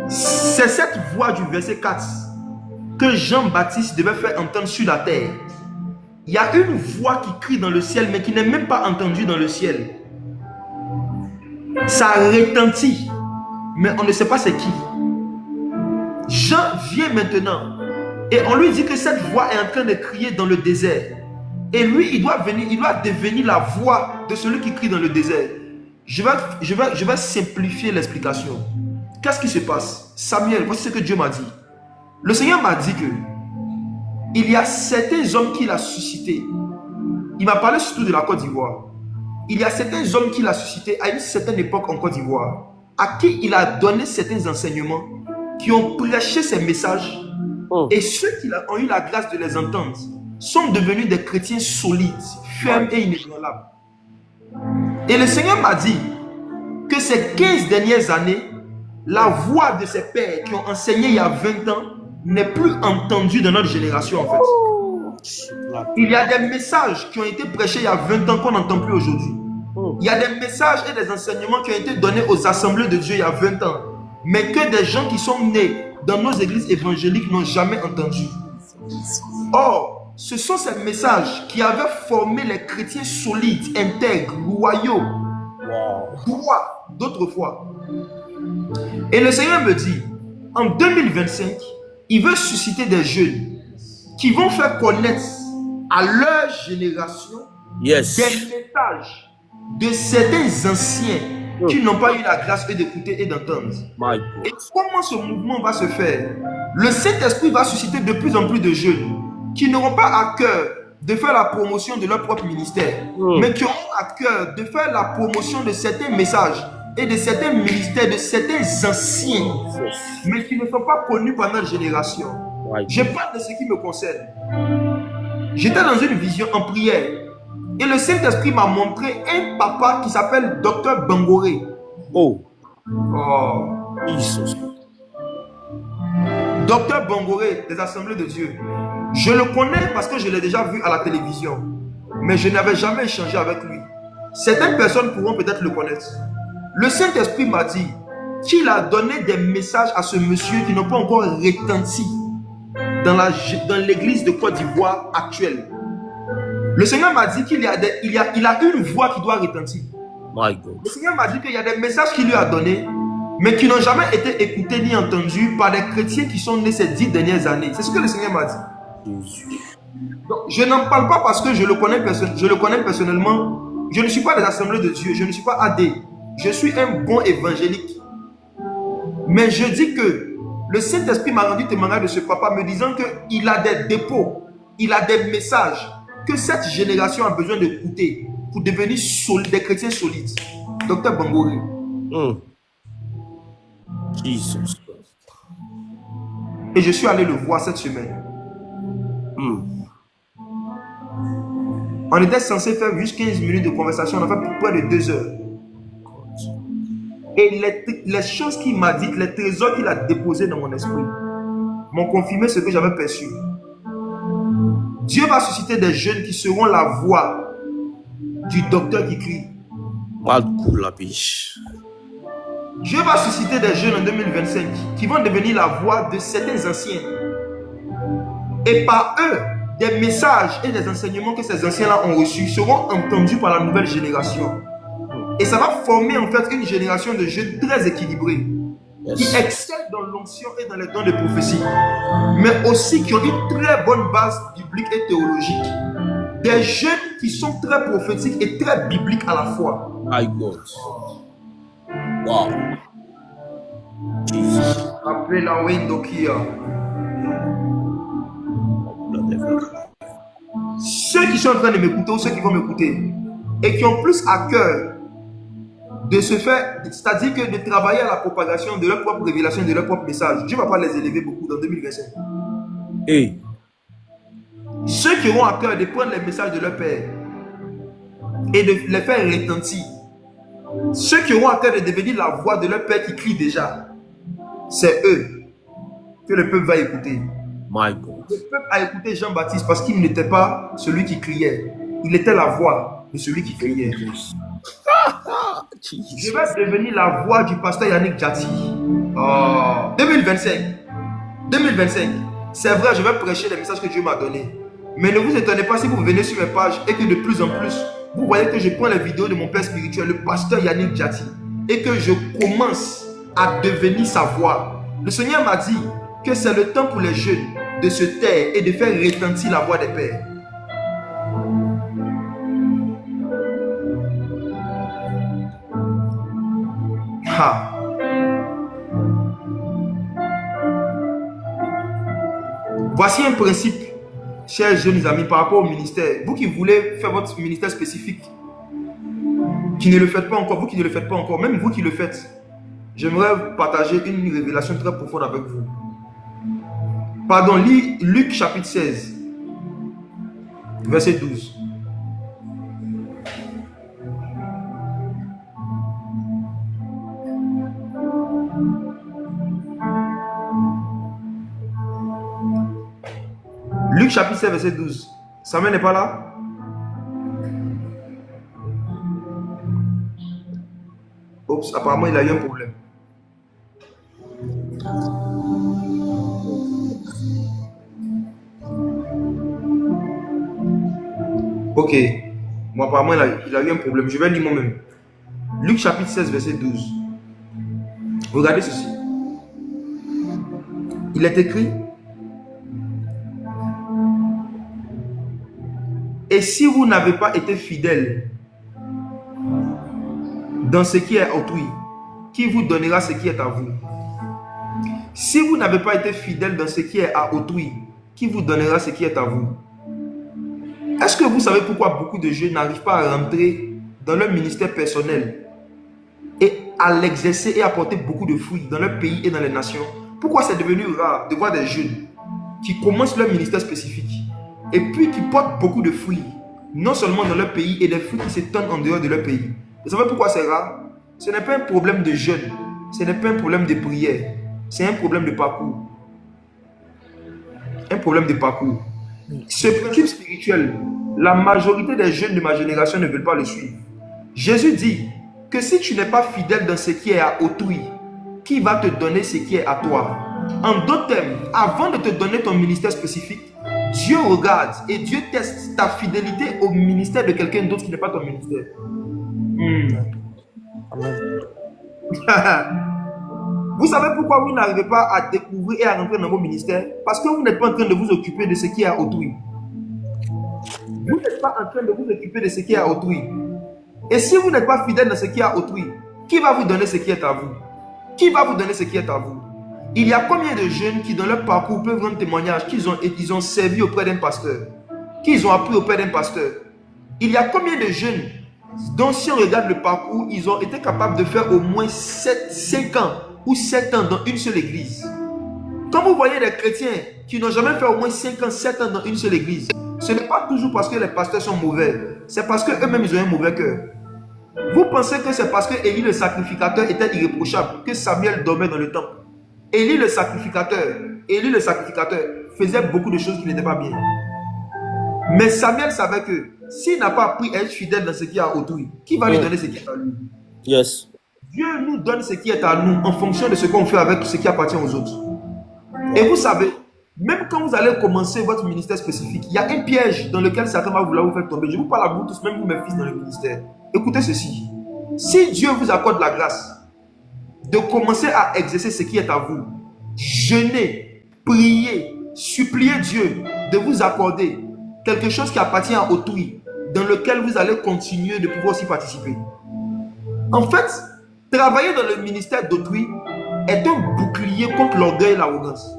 C'est cette voix du verset 4 que Jean-Baptiste devait faire entendre sur la terre. Il y a une voix qui crie dans le ciel, mais qui n'est même pas entendue dans le ciel. Ça retentit, mais on ne sait pas c'est qui. Jean vient maintenant et on lui dit que cette voix est en train de crier dans le désert. Et lui, il doit devenir la voix de celui qui crie dans le désert. Je vais simplifier l'explication. Qu'est-ce qui se passe? Samuel, voici ce que Dieu m'a dit. Le Seigneur m'a dit que il y a certains hommes qu'il a suscités. Il m'a parlé surtout de la Côte d'Ivoire. Il y a certains hommes qu'il a suscités à une certaine époque en Côte d'Ivoire, à qui il a donné certains enseignements, qui ont prêché ces messages, et ceux qui ont eu la grâce de les entendre sont devenus des chrétiens solides, fermes et inébranlables. Et le Seigneur m'a dit que ces 15 dernières années, la voix de ces pères qui ont enseigné il y a 20 ans n'est plus entendue dans notre génération en fait. Il y a des messages qui ont été prêchés il y a 20 ans qu'on n'entend plus aujourd'hui. Il y a des messages et des enseignements qui ont été donnés aux assemblées de Dieu il y a 20 ans, mais que des gens qui sont nés dans nos églises évangéliques n'ont jamais entendu. Or, ce sont ces messages qui avaient formé les chrétiens solides, intègres, loyaux, droits d'autrefois. Et le Seigneur me dit, en 2025, il veut susciter des jeunes qui vont faire connaître à leur génération des messages de certains anciens qui n'ont pas eu la grâce d'écouter et d'entendre. Et comment ce mouvement va se faire? Le Saint-Esprit va susciter de plus en plus de jeunes qui n'auront pas à cœur de faire la promotion de leur propre ministère, mais qui auront à cœur de faire la promotion de certains messages et de certains ministères, de certains anciens, mais qui ne sont pas connus par notre génération. Je parle de ce qui me concerne. J'étais dans une vision en prière et le Saint-Esprit m'a montré un papa qui s'appelle Dr Bangoré. Dr Bangoré des Assemblées de Dieu. Je le connais parce que je l'ai déjà vu à la télévision, mais je n'avais jamais échangé avec lui. Certaines personnes pourront peut-être le connaître. Le Saint-Esprit m'a dit qu'il a donné des messages à ce monsieur qui n'ont pas encore retenti dans l'église de Côte d'Ivoire actuelle. Le Seigneur m'a dit qu'il il a une voix qui doit retentir. Le Seigneur m'a dit qu'il y a des messages qu'il lui a donnés, mais qui n'ont jamais été écoutés ni entendus par des chrétiens qui sont nés ces 10 dernières années. C'est ce que le Seigneur m'a dit. Donc, je n'en parle pas parce que je le connais personnellement. Je ne suis pas des assemblées de Dieu, je ne suis pas AD. Je suis un bon évangélique. Mais je dis que le Saint-Esprit m'a rendu témoignage de ce papa me disant qu'il a des dépôts, il a des messages que cette génération a besoin d'écouter pour devenir des chrétiens solides. Docteur Bangoré. Et je suis allé le voir cette semaine. On était censé faire juste 15 minutes de conversation, on a fait près de 2 heures. Et les choses qu'il m'a dites, les trésors qu'il a déposés dans mon esprit, m'ont confirmé ce que j'avais perçu. Dieu va susciter des jeunes qui seront la voix du docteur qui crie. Dieu va susciter des jeunes en 2025 qui vont devenir la voix de certains anciens. Et par eux, des messages et des enseignements que ces anciens-là ont reçus seront entendus par la nouvelle génération. Et ça va former en fait une génération de jeunes très équilibrés, qui excellent dans l'onction et dans les dons de prophétie, mais aussi qui ont une très bonne base biblique et théologique. Des jeunes qui sont très prophétiques et très bibliques à la fois. My God. Wow. Jesus. Appelez la Wendokia. Ceux qui sont en train de m'écouter ou ceux qui vont m'écouter et qui ont plus à cœur de se faire, c'est-à-dire que de travailler à la propagation de leur propre révélation, de leur propre message, Dieu ne va pas les élever beaucoup dans 2025. Hey. Ceux qui auront à cœur de prendre les messages de leur Père et de les faire retentir, ceux qui auront à cœur de devenir la voix de leur Père qui crie déjà, c'est eux que le peuple va écouter. My God. Le peuple a écouté Jean-Baptiste parce qu'il n'était pas celui qui criait. Il était la voix de celui qui criait. Je vais devenir la voix du pasteur Yannick Jati. Oh, 2025. 2025. C'est vrai, je vais prêcher les messages que Dieu m'a donnés. Mais ne vous étonnez pas si vous venez sur mes pages et que de plus en plus, vous voyez que je prends les vidéos de mon père spirituel, le pasteur Yannick Jati, et que je commence à devenir sa voix. Le Seigneur m'a dit que c'est le temps pour les jeunes de se taire et de faire retentir la voix des pères. Ah. Voici un principe, chers jeunes amis, par rapport au ministère. Vous qui voulez faire votre ministère spécifique, qui ne le faites pas encore, vous qui ne le faites pas encore, même vous qui le faites, j'aimerais partager une révélation très profonde avec vous. Pardon, lis Luc chapitre 16, verset 12. Luc chapitre 16, verset 12. Samuel n'est pas là? Oups, apparemment il a eu un problème. Ok. Bon, apparemment il a eu un problème. Je vais lire moi-même. Luc chapitre 16, verset 12. Regardez ceci. Il est écrit: et si vous n'avez pas été fidèle dans ce qui est autrui, qui vous donnera ce qui est à vous? Si vous n'avez pas été fidèle dans ce qui est à autrui, qui vous donnera ce qui est à vous? Est-ce que vous savez pourquoi beaucoup de jeunes n'arrivent pas à rentrer dans leur ministère personnel et à l'exercer et à porter beaucoup de fruits dans leur pays et dans les nations? Pourquoi c'est devenu rare de voir des jeunes qui commencent leur ministère spécifique et puis qui portent beaucoup de fruits, non seulement dans leur pays, et des fruits qui s'étendent en dehors de leur pays? Vous savez pourquoi c'est rare? Ce n'est pas un problème de jeûne, ce n'est pas un problème de prière, c'est un problème de parcours. Un problème de parcours. Ce principe spirituel, la majorité des jeunes de ma génération ne veulent pas le suivre. Jésus dit que si tu n'es pas fidèle dans ce qui est à autrui, qui va te donner ce qui est à toi? En d'autres termes, avant de te donner ton ministère spécifique, Dieu regarde et Dieu teste ta fidélité au ministère de quelqu'un d'autre qui n'est pas ton ministère. Vous savez pourquoi vous n'arrivez pas à découvrir et à rentrer dans vos ministères? Parce que vous n'êtes pas en train de vous occuper de ce qui est à autrui. Vous n'êtes pas en train de vous occuper de ce qui est à autrui. Et si vous n'êtes pas fidèle dans ce qui est à autrui, qui va vous donner ce qui est à vous? Qui va vous donner ce qui est à vous? Il y a combien de jeunes qui dans leur parcours peuvent rendre témoignage qu'ils ont servi auprès d'un pasteur, qu'ils ont appris auprès d'un pasteur? Il y a combien de jeunes dont si on regarde le parcours, ils ont été capables de faire au moins 5 ans ou 7 ans dans une seule église? Quand vous voyez des chrétiens qui n'ont jamais fait au moins 5 ans, 7 ans dans une seule église, ce n'est pas toujours parce que les pasteurs sont mauvais, c'est parce qu'eux-mêmes ils ont un mauvais cœur. Vous pensez que c'est parce que Élie le sacrificateur était irréprochable que Samuel dormait dans le temple? Élie le sacrificateur faisait beaucoup de choses qui n'étaient pas bien. Mais Samuel savait que s'il n'a pas appris à être fidèle dans ce qui est à autrui, qui va lui donner ce qui est à lui? Yes. Dieu nous donne ce qui est à nous en fonction de ce qu'on fait avec ce qui appartient aux autres. Et vous savez, même quand vous allez commencer votre ministère spécifique, il y a un piège dans lequel Satan va vouloir vous faire tomber. Je vous parle à vous tous, même vous mes fils dans le ministère. Écoutez ceci. Si Dieu vous accorde la grâce de commencer à exercer ce qui est à vous, jeûner, prier, supplier Dieu de vous accorder quelque chose qui appartient à autrui, dans lequel vous allez continuer de pouvoir aussi participer. En fait, travailler dans le ministère d'autrui est un bouclier contre l'orgueil et l'arrogance.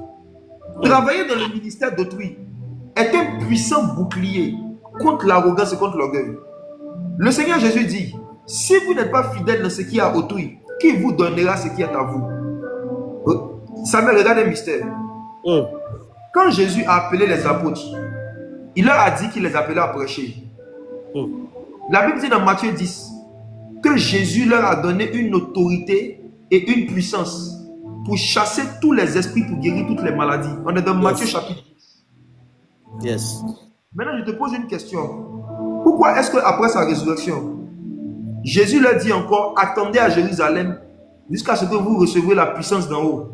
Travailler dans le ministère d'autrui est un puissant bouclier contre l'arrogance et contre l'orgueil. Le Seigneur Jésus dit, si vous n'êtes pas fidèle dans ce qui est à autrui, qui vous donnera ce qui est à vous? Ça me regarde un mystère. Quand Jésus a appelé les apôtres, il leur a dit qu'il les appelait à prêcher. La Bible dit dans Matthieu 10 que Jésus leur a donné une autorité et une puissance pour chasser tous les esprits, pour guérir toutes les maladies. On est dans Matthieu chapitre 10. Yes. Maintenant, je te pose une question. Pourquoi est-ce qu'après sa résurrection, Jésus leur dit encore, attendez à Jérusalem jusqu'à ce que vous receviez la puissance d'en haut?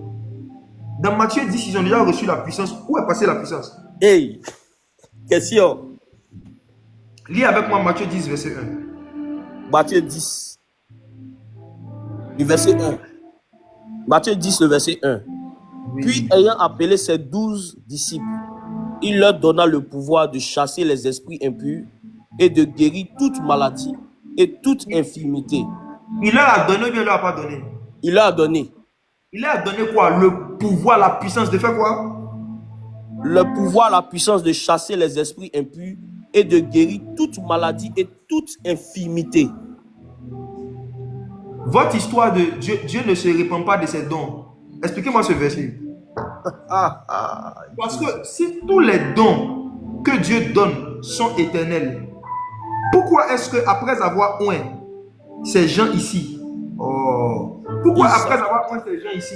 Dans Matthieu 10, ils ont déjà reçu la puissance. Où est passée la puissance? Hey, question. Lis avec moi Matthieu 10, verset 1. Matthieu 10, du verset 1. Matthieu 10, le verset 1. Oui. Puis, ayant appelé ses 12 disciples, il leur donna le pouvoir de chasser les esprits impurs et de guérir toute maladie et toute infirmité. Il leur a donné ou bien il leur a pas donné? Il leur a donné. Il leur a donné quoi? Le pouvoir, la puissance de faire quoi? Le pouvoir, la puissance de chasser les esprits impurs et de guérir toute maladie et toute infirmité. Votre histoire de Dieu ne se répand pas de ses dons. Expliquez-moi ce verset. Parce que si tous les dons que Dieu donne sont éternels, pourquoi est-ce qu'après avoir oint ces gens ici, pourquoi après avoir oint ces gens ici,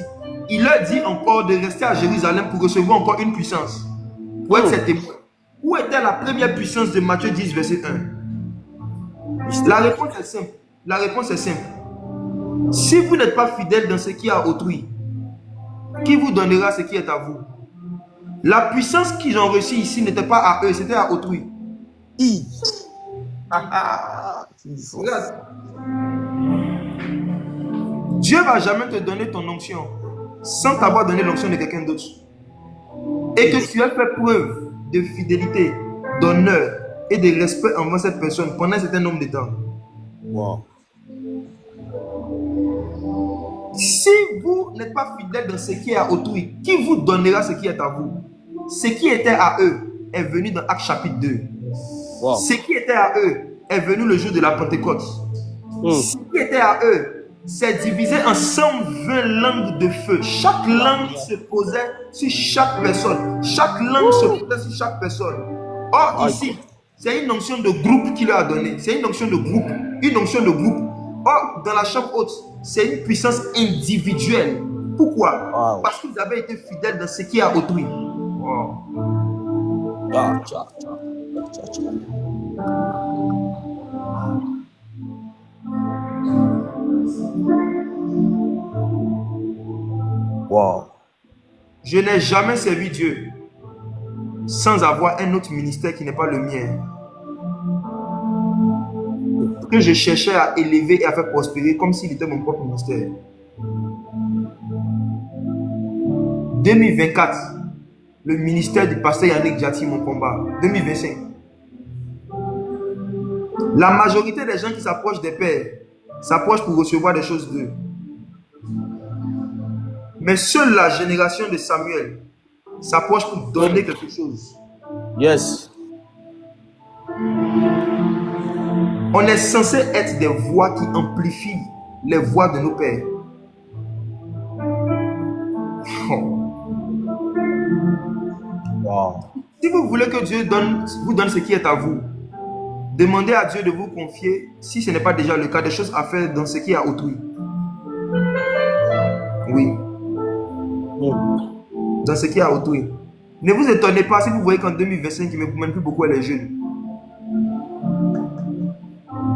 il leur dit encore de rester à Jérusalem pour recevoir encore une puissance, pour être ses témoins? Où était la première puissance de Matthieu 10, verset 1? La réponse est simple. La réponse est simple. Si vous n'êtes pas fidèle dans ce qui est à autrui, qui vous donnera ce qui est à vous? La puissance qu'ils ont reçue ici n'était pas à eux, c'était à autrui. Regarde. Dieu ne va jamais te donner ton onction sans t'avoir donné l'onction de quelqu'un d'autre. Et que tu as fait preuve de fidélité, d'honneur et de respect envers cette personne pendant un certain nombre de temps. Wow. Si vous n'êtes pas fidèle dans ce qui est à autrui, qui vous donnera ce qui est à vous? Ce qui était à eux est venu dans Actes chapitre 2. Wow. Ce qui était à eux est venu le jour de la Pentecôte. Ce qui était à eux s'est divisé en 120 langues de feu. Chaque langue se posait sur chaque personne. Chaque langue se posait sur chaque personne. Or, ici, c'est une onction de groupe qu'il leur a donné. C'est une onction de groupe. Une onction de groupe. Or, dans la chambre haute, c'est une puissance individuelle. Pourquoi? Parce qu'ils avaient été fidèles dans ce qui est à autrui. Wow. Je n'ai jamais servi Dieu sans avoir un autre ministère qui n'est pas le mien, que je cherchais à élever et à faire prospérer comme s'il était mon propre ministère. 2024, le ministère du pasteur Yannick Diati, mon combat. 2025. La majorité des gens qui s'approchent des pères s'approchent pour recevoir des choses d'eux. Mais seule la génération de Samuel s'approche pour donner quelque chose. Yes. On est censé être des voix qui amplifient les voix de nos pères. Wow. Si vous voulez que Dieu vous donne ce qui est à vous, Demandez à Dieu de vous confier, si ce n'est pas déjà le cas, des choses à faire dans ce qui est à autrui. Oui. Dans ce qui est à autrui. Ne vous étonnez pas si vous voyez qu'en 2025, il ne me promène plus beaucoup les jeunes.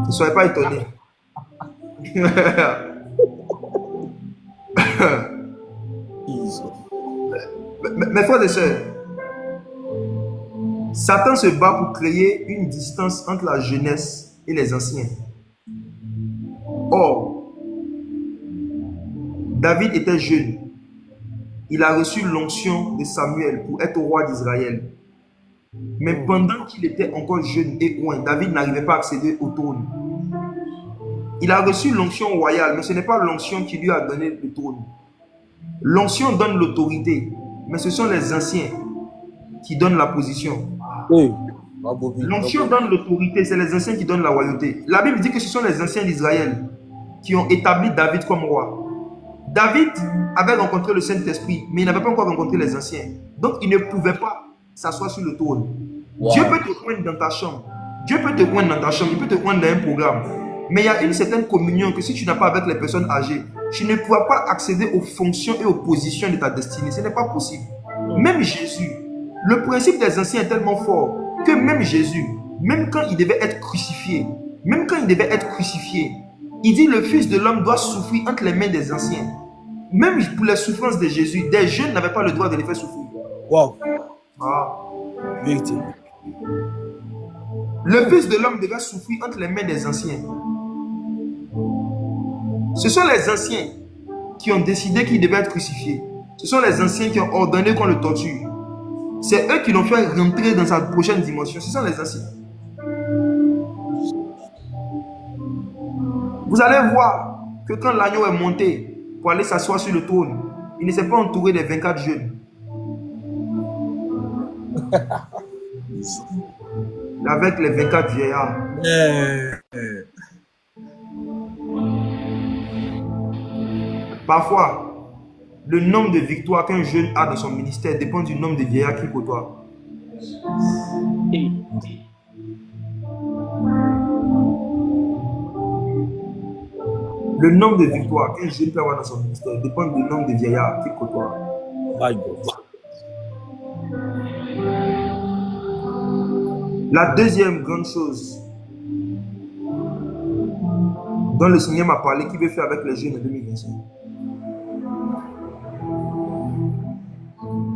Ne soyez pas étonnés. Mes frères et sœurs, Satan se bat pour créer une distance entre la jeunesse et les anciens. Or, David était jeune. Il a reçu l'onction de Samuel pour être roi d'Israël. Mais pendant qu'il était encore jeune et loin, David n'arrivait pas à accéder au trône. Il a reçu l'onction royale, mais ce n'est pas l'onction qui lui a donné le trône. L'onction donne l'autorité, mais ce sont les anciens qui donnent la position. L'onction donne l'autorité, c'est les anciens qui donnent la royauté. La Bible dit que ce sont les anciens d'Israël qui ont établi David comme roi. David avait rencontré le Saint-Esprit, mais il n'avait pas encore rencontré les anciens. Donc, il ne pouvait pas s'asseoir sur le trône. Dieu peut te joindre dans ta chambre. Dieu peut te joindre dans ta chambre, il peut te joindre dans un programme. Mais il y a une certaine communion que si tu n'as pas avec les personnes âgées, tu ne pourras pas accéder aux fonctions et aux positions de ta destinée. Ce n'est pas possible. Même Jésus, le principe des anciens est tellement fort que même Jésus, même quand il devait être crucifié, il dit le Fils de l'homme doit souffrir entre les mains des anciens. Même pour les souffrances de Jésus, des jeunes n'avaient pas le droit de les faire souffrir. Wow. Vérité. Le Fils de l'homme devait souffrir entre les mains des anciens. Ce sont les anciens qui ont décidé qu'il devait être crucifié. Ce sont les anciens qui ont ordonné qu'on le torture. C'est eux qui l'ont fait rentrer dans sa prochaine dimension. Ce sont les anciens. Vous allez voir que quand l'agneau est monté pour aller s'asseoir sur le trône, il ne s'est pas entouré des 24 jeunes. Avec les 24 vieillards. Parfois, le nombre de victoires qu'un jeune a dans son ministère dépend du nombre de vieillards qu'il côtoie. Le nombre de victoires qu'un jeune peut avoir dans son ministère dépend du nombre de vieillards qu'il côtoie. La deuxième grande chose dont le Seigneur m'a parlé qu'il veut faire avec les jeunes en 2025,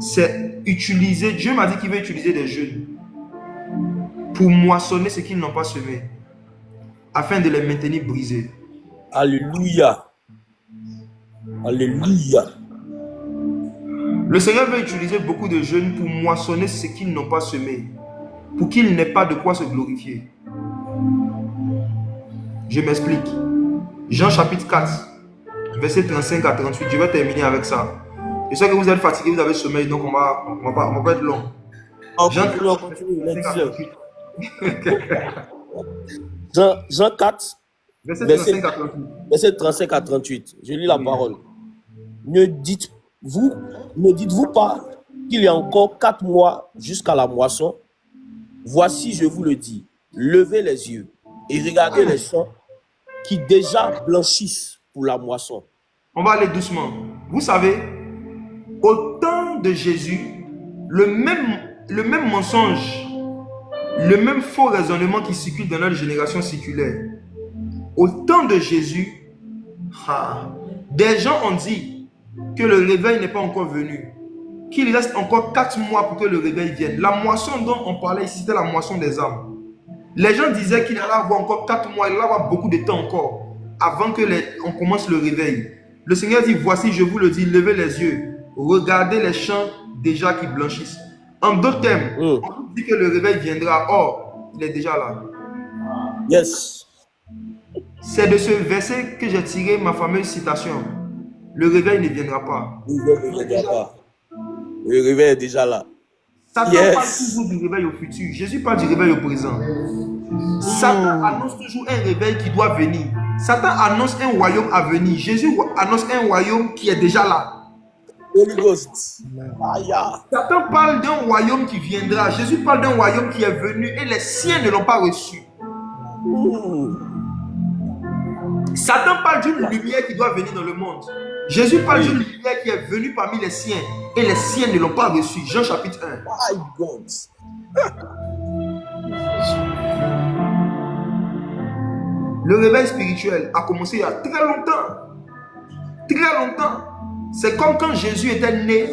c'est utiliser, Dieu m'a dit qu'il veut utiliser des jeunes pour moissonner ce qu'ils n'ont pas semé, afin de les maintenir brisés. Alléluia. Alléluia. Le Seigneur veut utiliser beaucoup de jeunes pour moissonner ce qu'ils n'ont pas semé, pour qu'ils n'aient pas de quoi se glorifier. Je m'explique. Jean chapitre 4, verset 35 à 38. Je vais terminer avec ça. Je sais que vous êtes fatigué, vous avez sommeil, donc on va pas être long. Jean 4, verset 35 à 38. Je lis la parole. Ne dites-vous pas qu'il y a encore 4 mois jusqu'à la moisson? Voici, je vous le dis, levez les yeux et regardez les champs qui déjà blanchissent pour la moisson. On va aller doucement. Vous savez, au temps de Jésus, le même mensonge, le même faux raisonnement qui circule dans notre génération circulaire. Au temps de Jésus, des gens ont dit que le réveil n'est pas encore venu, qu'il reste encore 4 mois pour que le réveil vienne. La moisson dont on parlait ici, c'était la moisson des âmes. Les gens disaient qu'il allait avoir encore 4 mois, il allait avoir beaucoup de temps encore avant que on commence le réveil. Le Seigneur dit, voici, je vous le dis, levez les yeux, regardez les champs déjà qui blanchissent. En d'autres termes, on dit que le réveil viendra. Or, il est déjà là. Yes. C'est de ce verset que j'ai tiré ma fameuse citation. Le réveil ne viendra pas. Le réveil est déjà là. Satan parle toujours du réveil au futur. Jésus parle du réveil au présent. Satan annonce toujours un réveil qui doit venir. Satan annonce un royaume à venir. Jésus annonce un royaume qui est déjà là. Satan parle d'un royaume qui viendra. Jésus parle d'un royaume qui est venu et les siens ne l'ont pas reçu. Satan parle d'une lumière qui doit venir dans le monde. Jésus parle d'une lumière qui est venue parmi les siens et les siens ne l'ont pas reçue. Jean chapitre 1. My God. Le réveil spirituel a commencé il y a très longtemps. Très longtemps. C'est comme quand Jésus était né,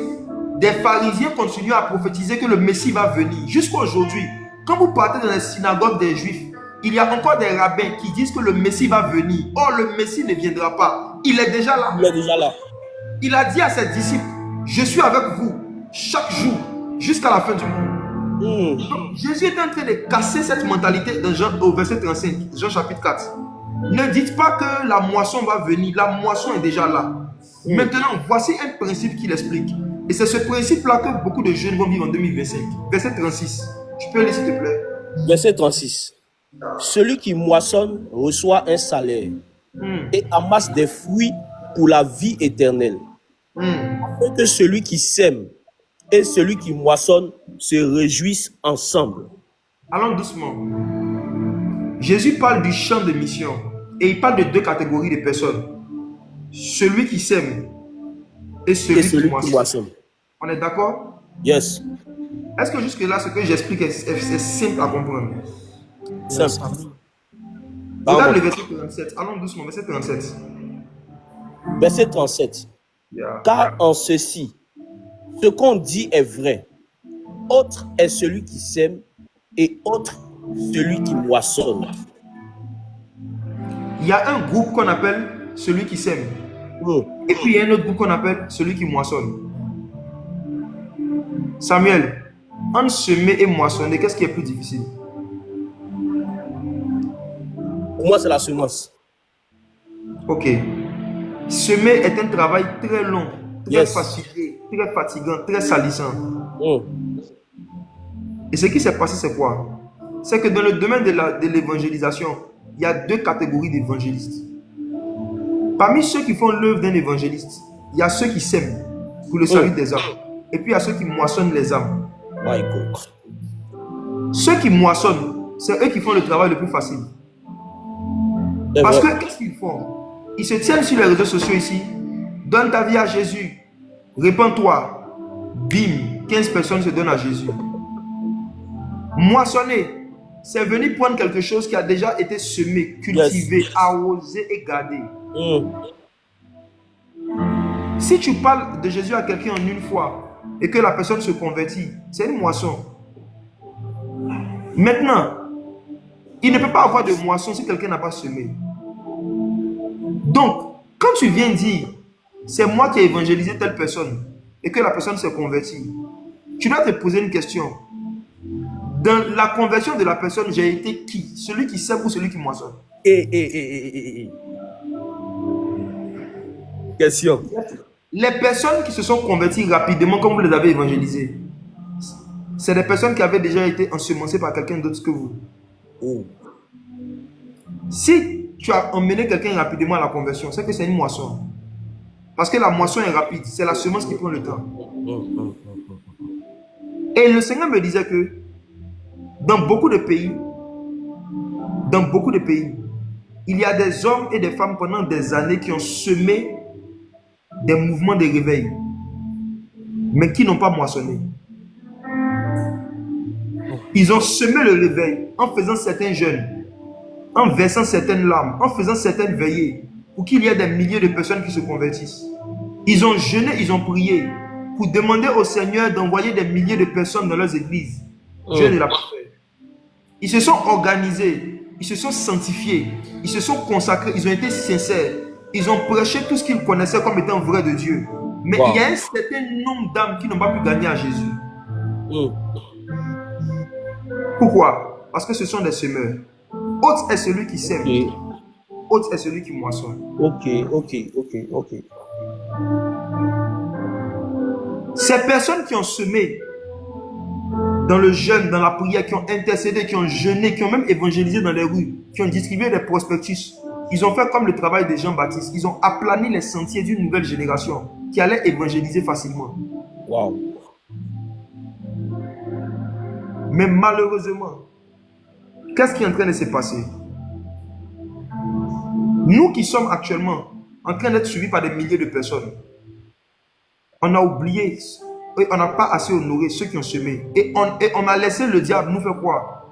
des pharisiens continuaient à prophétiser que le Messie va venir. Jusqu'à aujourd'hui, quand vous partez dans les synagogues des Juifs, il y a encore des rabbins qui disent que le Messie va venir. Or, le Messie ne viendra pas. Il est déjà là. Il est déjà là. Il a dit à ses disciples, je suis avec vous chaque jour jusqu'à la fin du monde. Donc, Jésus est en train de casser cette mentalité dans Jean, au verset 35, Jean chapitre 4. Ne dites pas que la moisson va venir. La moisson est déjà là. Maintenant, voici un principe qu'il explique. Et c'est ce principe-là que beaucoup de jeunes vont vivre en 2025. Verset 36. Tu peux lire s'il te plaît. Verset 36. Celui qui moissonne reçoit un salaire et amasse des fruits pour la vie éternelle. Afin que celui qui sème et celui qui moissonne se réjouissent ensemble. Allons doucement. Jésus parle du champ de mission et il parle de deux catégories de personnes. Celui qui sème et celui qui moissonne. On est d'accord? Yes. Est-ce que jusque-là, ce que j'explique est simple à comprendre? Simple. Regarde le verset 37. Allons doucement, verset 37. Verset 37. Car en ceci, ce qu'on dit est vrai. Autre est celui qui sème et autre celui qui moissonne. Il y a un groupe qu'on appelle celui qui sème. Et puis il y a un autre groupe qu'on appelle celui qui moissonne. Samuel, entre semer et moissonner, qu'est-ce qui est plus difficile? Pour moi, c'est la semence. Ok. Semer est un travail très long, très fatigant, très salissant. Et ce qui s'est passé, c'est quoi? C'est que dans le domaine de l'évangélisation, il y a deux catégories d'évangélistes. Parmi ceux qui font l'œuvre d'un évangéliste, il y a ceux qui sèment pour le salut des âmes. Et puis il y a ceux qui moissonnent les âmes. My God. Ceux qui moissonnent, c'est eux qui font le travail le plus facile. Parce que qu'est-ce qu'ils font? Ils se tiennent sur les réseaux sociaux ici. Donne ta vie à Jésus. Répands-toi. Bim, 15 personnes se donnent à Jésus. Moissonner, c'est venir prendre quelque chose qui a déjà été semé, cultivé, arrosé et gardé. Si tu parles de Jésus à quelqu'un en une fois et que la personne se convertit, c'est une moisson. Maintenant, il ne peut pas avoir de moisson si quelqu'un n'a pas semé. Donc, quand tu viens dire, c'est moi qui ai évangélisé telle personne et que la personne s'est convertie, tu dois te poser une question. Dans la conversion de la personne, j'ai été qui? Celui qui sème ou celui qui moissonne? Question. Les personnes qui se sont converties rapidement, comme vous les avez évangélisées, c'est des personnes qui avaient déjà été ensemencées par quelqu'un d'autre que vous. Si tu as emmené quelqu'un rapidement à la conversion, c'est que c'est une moisson. Parce que la moisson est rapide, c'est la semence qui prend le temps. Et le Seigneur me disait que dans beaucoup de pays, il y a des hommes et des femmes pendant des années qui ont semé des mouvements de réveil, mais qui n'ont pas moissonné. Ils ont semé le réveil en faisant certains jeûnes, en versant certaines larmes, en faisant certaines veillées, pour qu'il y ait des milliers de personnes qui se convertissent. Ils ont jeûné, ils ont prié pour demander au Seigneur d'envoyer des milliers de personnes dans leurs églises. Dieu ne l'a pas fait. Ils se sont organisés, ils se sont sanctifiés, ils se sont consacrés, ils ont été sincères. Ils ont prêché tout ce qu'ils connaissaient comme étant vrai de Dieu. Mais il y a un certain nombre d'âmes qui n'ont pas pu gagner à Jésus. Pourquoi? Parce que ce sont des semeurs. Autre est celui qui sème. Autre est celui qui moissonne. Ok. Ces personnes qui ont semé dans le jeûne, dans la prière, qui ont intercédé, qui ont jeûné, qui ont même évangélisé dans les rues, qui ont distribué des prospectus, ils ont fait comme le travail de Jean-Baptiste. Ils ont aplani les sentiers d'une nouvelle génération qui allait évangéliser facilement. Wow. Mais malheureusement, qu'est-ce qui est en train de se passer? Nous qui sommes actuellement en train d'être suivis par des milliers de personnes, on a oublié et on n'a pas assez honoré ceux qui ont semé. Et on a laissé le diable nous faire croire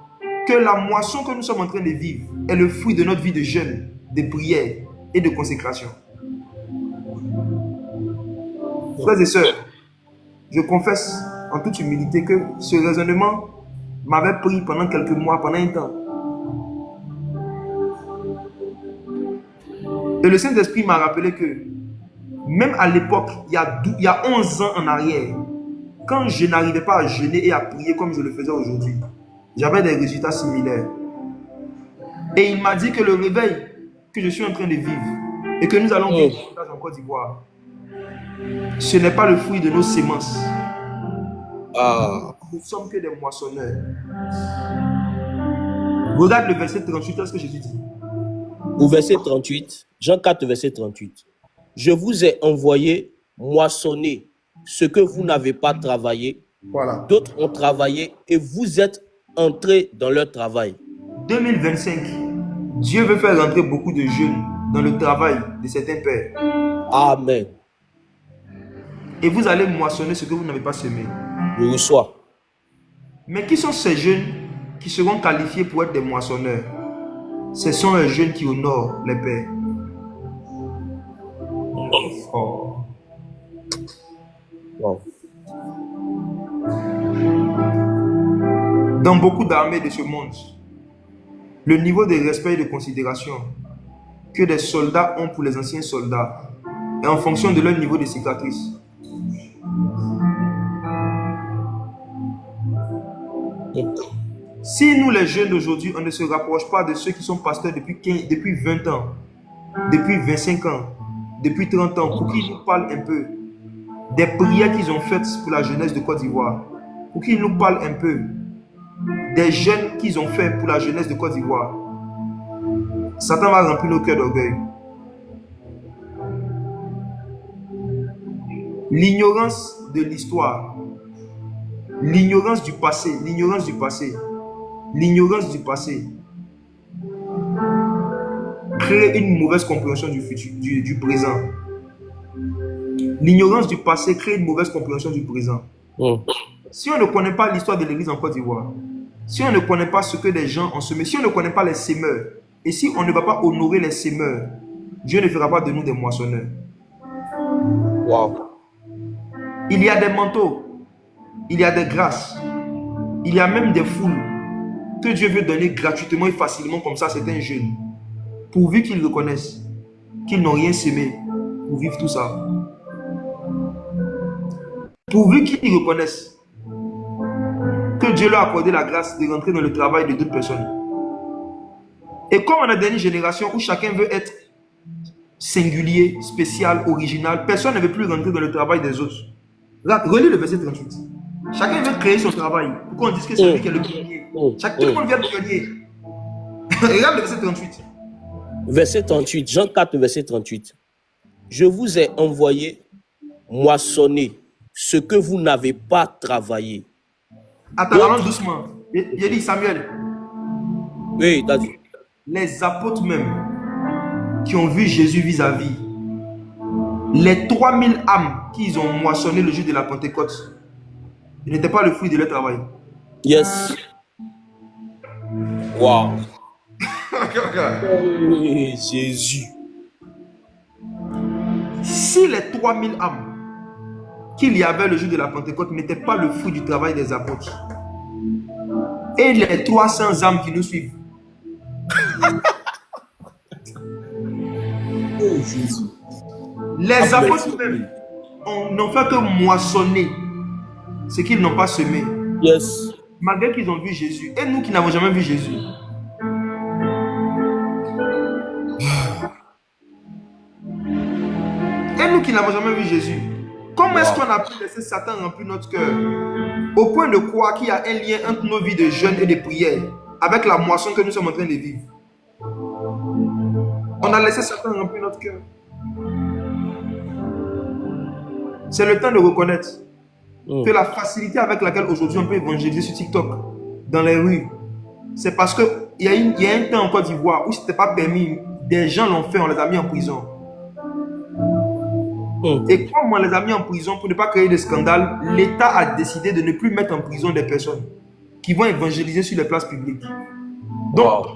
que la moisson que nous sommes en train de vivre est le fruit de notre vie de jeûne, de prière et de consécration. Frères et sœurs, je confesse en toute humilité que ce raisonnement m'avait pris pendant quelques mois, pendant un temps. Et le Saint-Esprit m'a rappelé que même à l'époque, il y a 11 ans en arrière, quand je n'arrivais pas à jeûner et à prier comme je le faisais aujourd'hui, j'avais des résultats similaires. Et il m'a dit que le réveil que je suis en train de vivre et que nous allons vivre en Côte d'Ivoire, ce n'est pas le fruit de nos sémences. Nous ne sommes que des moissonneurs. Regarde le verset 38, qu'est-ce que Jésus dit? Au verset 38, Jean 4, verset 38. Je vous ai envoyé moissonner ce que vous n'avez pas travaillé. Voilà. D'autres ont travaillé et vous êtes entrés dans leur travail. 2025, Dieu veut faire rentrer beaucoup de jeunes dans le travail de certains pères. Amen. Et vous allez moissonner ce que vous n'avez pas semé. Je reçois. Mais qui sont ces jeunes qui seront qualifiés pour être des moissonneurs? Ce sont les jeunes qui honorent les pères. Oh. Wow. Dans beaucoup d'armées de ce monde, le niveau de respect et de considération que des soldats ont pour les anciens soldats est en fonction de leur niveau de cicatrice. Si nous les jeunes d'aujourd'hui, on ne se rapproche pas de ceux qui sont pasteurs depuis 20 ans, depuis 25 ans, depuis 30 ans, pour qu'ils nous parlent un peu des prières qu'ils ont faites pour la jeunesse de Côte d'Ivoire, pour qu'ils nous parlent un peu des jeûnes qu'ils ont fait pour la jeunesse de Côte d'Ivoire, Satan va remplir nos cœurs d'orgueil. L'ignorance de l'histoire, l'ignorance du passé, l'ignorance du passé, l'ignorance du passé crée une mauvaise compréhension du futur, du présent. L'ignorance du passé crée une mauvaise compréhension du présent. Si on ne connaît pas l'histoire de l'église en Côte d'Ivoire, si on ne connaît pas ce que les gens ont semé, si on ne connaît pas les sémeurs, et si on ne va pas honorer les sémeurs, Dieu ne fera pas de nous des moissonneurs. Wow. Il y a des manteaux, il y a des grâces, il y a même des foules que Dieu veut donner gratuitement et facilement comme ça à certains jeunes, pourvu qu'ils reconnaissent qu'ils n'ont rien semé pour vivre tout ça. Pourvu qu'ils reconnaissent que Dieu leur a accordé la grâce de rentrer dans le travail de d'autres personnes. Et comme on a une génération où chacun veut être singulier, spécial, original, personne ne veut plus rentrer dans le travail des autres. Relis le verset 38. Chacun veut créer son travail. Pourquoi on dit que c'est lui qui est le pionnier? Tout le monde vient de pionnier. Regarde le verset 38. Verset 38, Jean 4, verset 38. Je vous ai envoyé moissonner ce que vous n'avez pas travaillé. Attends, allons doucement. Il dit Samuel. Oui, t'as dit. Les apôtres même qui ont vu Jésus vis-à-vis, les 3000 âmes qu'ils ont moissonné le jour de la Pentecôte, ce n'était pas le fruit de leur travail. Yes. Wow. Jésus. Si les 3000 âmes qu'il y avait le jour de la Pentecôte n'étaient pas le fruit du travail des apôtres, et les 300 âmes qui nous suivent, Oh Jésus. les apôtres même n'ont fait que moissonner ce qu'ils n'ont pas semé. Yes. Malgré qu'ils ont vu Jésus. Et nous qui n'avons jamais vu Jésus. Et nous qui n'avons jamais vu Jésus. Comment est-ce qu'on a pu laisser Satan remplir notre cœur au point de croire qu'il y a un lien entre nos vies de jeûne et de prière avec la moisson que nous sommes en train de vivre? On a laissé Satan remplir notre cœur. C'est le temps de reconnaître que la facilité avec laquelle aujourd'hui on peut évangéliser sur TikTok, dans les rues, c'est parce qu'il y a un temps en Côte d'Ivoire où ce n'était pas permis des gens l'ont fait, on les a mis en prison. Et comme on les a mis en prison pour ne pas créer de scandale, l'État a décidé de ne plus mettre en prison des personnes qui vont évangéliser sur les places publiques. Donc, Wow.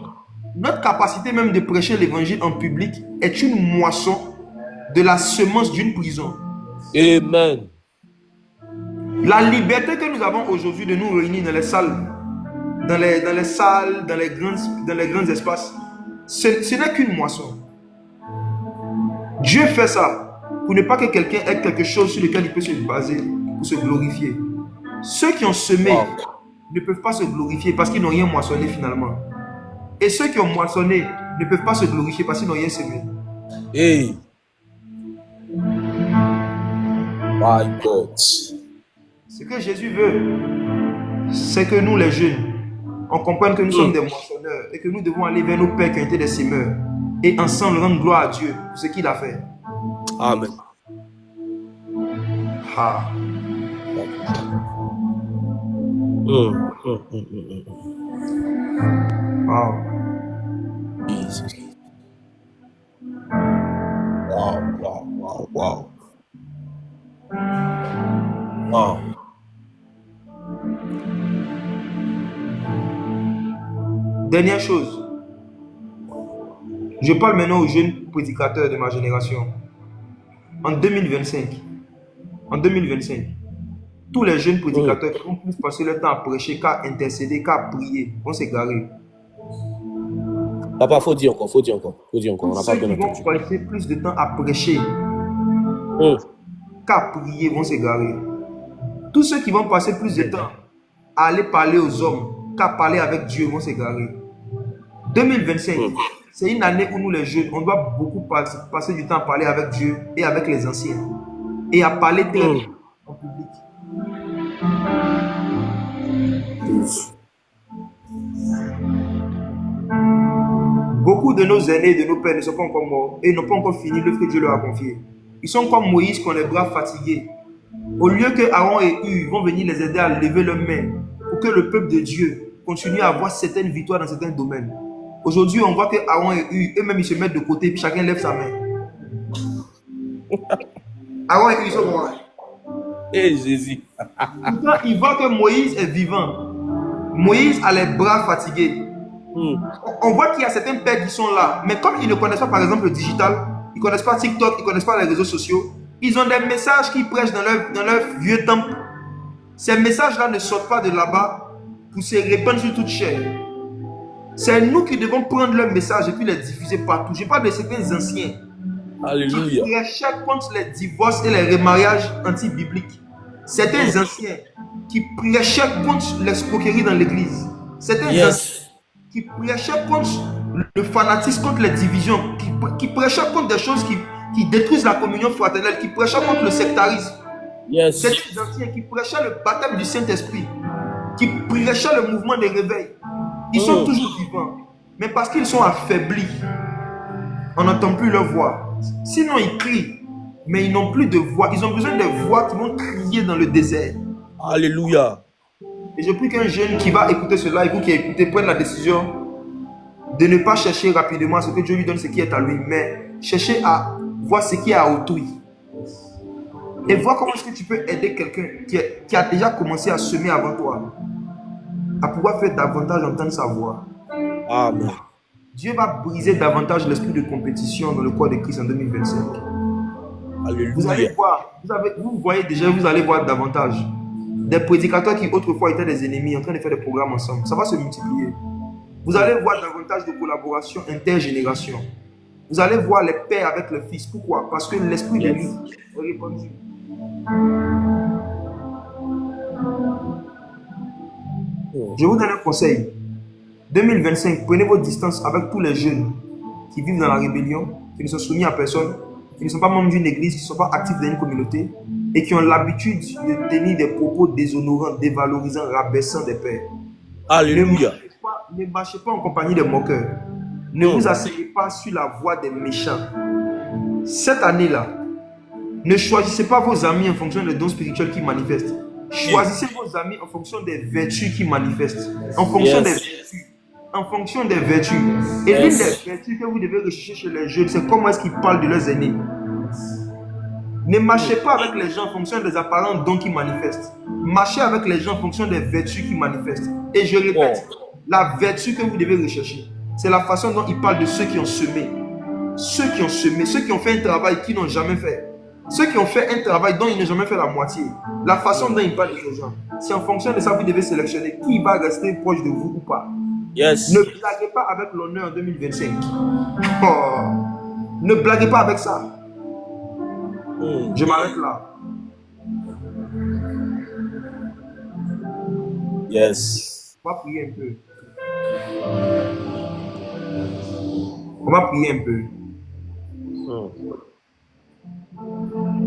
notre capacité même de prêcher l'évangile en public est une moisson de la semence d'une prison. Amen. La liberté que nous avons aujourd'hui de nous réunir dans les salles, dans les grands espaces, ce n'est qu'une moisson. Dieu fait ça pour ne pas que quelqu'un ait quelque chose sur lequel il peut se baser pour se glorifier. Ceux qui ont semé ne peuvent pas se glorifier parce qu'ils n'ont rien moissonné finalement. Et ceux qui ont moissonné ne peuvent pas se glorifier parce qu'ils n'ont rien semé. Hey. My God. Ce que Jésus veut, c'est que nous les jeunes, on comprenne que nous sommes des moissonneurs et que nous devons aller vers nos pères qui ont été des semeurs et ensemble rendre gloire à Dieu pour ce qu'il a fait. Amen. Ah. Wow. Jesus. Wow, wow, wow, wow. Wow. Dernière chose, je parle maintenant aux jeunes prédicateurs de ma génération. En 2025, tous les jeunes prédicateurs qui vont plus passer leur temps à prêcher qu'à intercéder, qu'à prier, vont s'égarer. Papa, faut dire encore. On n'a Tous pas ceux bien qui vont entendu. passer plus de temps à prêcher qu'à prier vont s'égarer. Tous ceux qui vont passer plus de temps à aller parler aux hommes qu'à parler avec Dieu vont s'égarer. 2025, c'est une année où nous les jeunes, on doit beaucoup passer du temps à parler avec Dieu et avec les anciens. Et à parler très bien en public. Beaucoup de nos aînés, de nos pères ne sont pas encore morts et n'ont pas encore fini l'œuvre que Dieu leur a confiée. Ils sont comme Moïse qui ont les bras fatigués. Au lieu que Aaron et Hur vont venir les aider à lever leurs mains pour que le peuple de Dieu continue à avoir certaines victoires dans certains domaines. Aujourd'hui, on voit que Aaron et Hur, eux-mêmes, ils se mettent de côté et puis chacun lève sa main. Aaron et Hur, ils sont morts. Et Jésus. Pourtant, ils voient que Moïse est vivant. Moïse a les bras fatigués. On voit qu'il y a certains pères qui sont là, mais comme ils ne connaissent pas par exemple le digital, ils ne connaissent pas TikTok, ils ne connaissent pas les réseaux sociaux, ils ont des messages qu'ils prêchent dans leur vieux temple. Ces messages-là ne sortent pas de là-bas pour se répandre sur toute chair. C'est nous qui devons prendre leurs messages et puis les diffuser partout. Je parle de certains anciens Alléluia. qui prêchaient contre les divorces et les remariages anti-bibliques. Certains anciens qui prêchaient contre l'escroquerie dans l'église. Certains anciens qui prêchaient contre le fanatisme, contre les divisions, qui prêchaient contre des choses qui détruisent la communion fraternelle, qui prêchaient contre le sectarisme. Certains anciens qui prêchaient le baptême du Saint-Esprit, qui prêchaient le mouvement de réveil. Ils sont toujours vivants, mais parce qu'ils sont affaiblis, on n'entend plus leur voix. Sinon, ils crient, mais ils n'ont plus de voix. Ils ont besoin de voix qui vont crier dans le désert. Alléluia. Et je prie qu'un jeune qui va écouter cela et vous qui écoutez prenne la décision de ne pas chercher rapidement ce que Dieu lui donne, ce qui est à lui, mais chercher à voir ce qui est à autrui. Et voir comment est-ce que tu peux aider quelqu'un qui a déjà commencé à semer avant toi, à pouvoir faire davantage entendre sa voix. Amen. Dieu va briser davantage l'esprit de compétition dans le corps de Christ en 2025. Alléluia. Vous allez voir, vous voyez déjà, vous allez voir davantage des prédicateurs qui autrefois étaient des ennemis en train de faire des programmes ensemble. Ça va se multiplier. Vous allez voir davantage de collaboration intergénération. Vous allez voir les pères avec le fils. Pourquoi? Parce que l'esprit de lui est répandu. Je vous donne un conseil. 2025, prenez vos distances avec tous les jeunes qui vivent dans la rébellion, qui ne sont soumis à personne, qui ne sont pas membres d'une église, qui ne sont pas actifs dans une communauté et qui ont l'habitude de tenir des propos déshonorants, dévalorisants, rabaissant des pères. Alléluia. Ne marchez pas en compagnie des moqueurs. Ne vous asseyez pas sur la voie des méchants. Cette année-là, ne choisissez pas vos amis en fonction des dons spirituels qui manifestent. Choisissez vos amis en fonction des vertus qui manifestent. En fonction des vertus. en fonction des vertus. Et l'une des vertus que vous devez rechercher chez les jeunes, c'est comment est-ce qu'ils parlent de leurs aînés. Ne marchez pas avec les gens en fonction des apparents dons qu'ils manifestent. Marchez avec les gens en fonction des vertus qu'ils manifestent. Et je répète, la vertu que vous devez rechercher, c'est la façon dont ils parlent de ceux qui ont semé. Ceux qui ont semé, ceux qui ont fait un travail qu'ils n'ont jamais fait. Ceux qui ont fait un travail dont ils n'ont jamais fait la moitié. La façon dont ils parlent de ces gens. C'est en fonction de ça que vous devez sélectionner qui va rester proche de vous ou pas. Yes. Ne blaguez pas avec l'honneur en 2025. Oh. Ne blaguez pas avec ça. Je m'arrête là. Yes. On va prier un peu. On va prier un peu.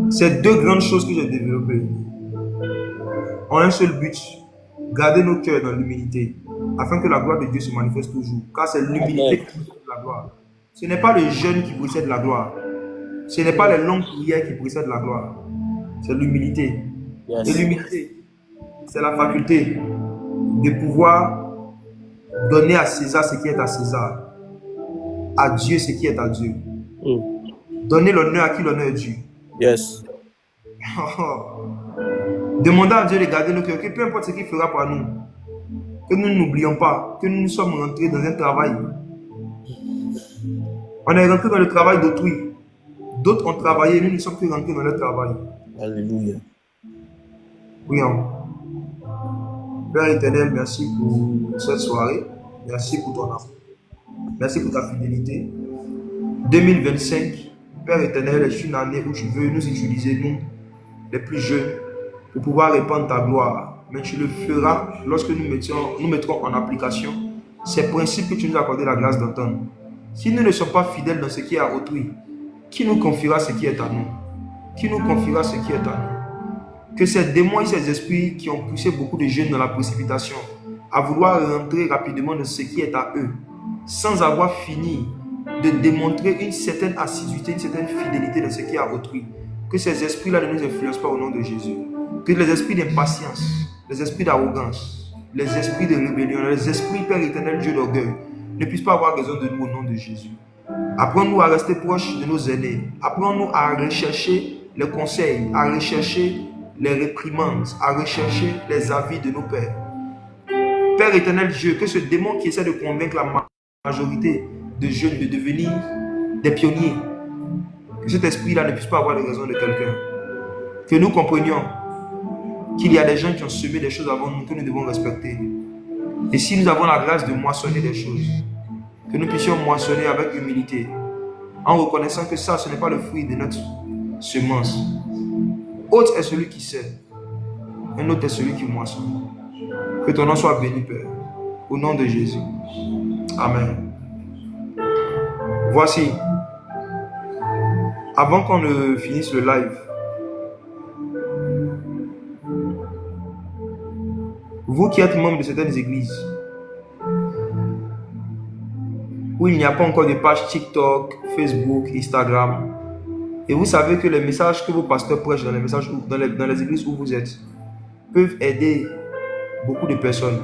Ces deux grandes choses que j'ai développées ont un seul but. Garder nos cœurs dans l'humilité, afin que la gloire de Dieu se manifeste toujours. Car c'est l'humilité qui précède la gloire. Ce n'est pas le jeûne qui précède la gloire. Ce n'est pas les longues prières qui précèdent la gloire. C'est l'humilité. Yes. Et l'humilité, c'est la faculté de pouvoir donner à César ce qui est à César, à Dieu ce qui est à Dieu. Donner l'honneur à qui l'honneur est dû. Yes. Demandez à Dieu de garder nos cœurs, que peu importe ce qu'il fera par nous, que nous n'oublions pas que nous sommes rentrés dans un travail. On est rentré dans le travail d'autrui. D'autres ont travaillé, nous ne sommes que rentrés dans leur travail. Alléluia. Prions. Père éternel, merci pour cette soirée. Merci pour ton amour. Merci pour ta fidélité. 2025, Père éternel, est une année où tu veux nous utiliser, nous, les plus jeunes, pour pouvoir répandre ta gloire. Mais tu le feras lorsque nous mettrons en application ces principes que tu nous as accordé la grâce d'entendre. Si nous ne sommes pas fidèles dans ce qui est à autrui, qui nous confiera ce qui est à nous? Qui nous confiera ce qui est à nous? Que ces démons et ces esprits qui ont poussé beaucoup de jeunes dans la précipitation à vouloir rentrer rapidement dans ce qui est à eux, sans avoir fini de démontrer une certaine assiduité, une certaine fidélité dans ce qui est à autrui, que ces esprits-là ne nous influencent pas au nom de Jésus. Que les esprits d'impatience, les esprits d'arrogance, les esprits de rébellion, les esprits, Père éternel, Dieu d'orgueil, ne puissent pas avoir raison de nous au nom de Jésus. Apprenons-nous à rester proches de nos aînés. Apprenons-nous à rechercher les conseils, à rechercher les réprimandes, à rechercher les avis de nos pères. Père éternel Dieu, que ce démon qui essaie de convaincre la majorité de jeunes de devenir des pionniers, que cet esprit-là ne puisse pas avoir de raison de quelqu'un. Que nous comprenions qu'il y a des gens qui ont semé des choses avant nous que nous devons respecter. Et si nous avons la grâce de moissonner des choses, que nous puissions moissonner avec humilité, en reconnaissant que ça, ce n'est pas le fruit de notre semence. Autre est celui qui sème, un autre est celui qui moissonne. Que ton nom soit béni, Père, au nom de Jésus. Amen. Voici, avant qu'on ne finisse le live, vous qui êtes membre de certaines églises, où il n'y a pas encore de page TikTok, Facebook, Instagram, et vous savez que les messages que vos pasteurs prêchent dans les églises où vous êtes peuvent aider beaucoup de personnes.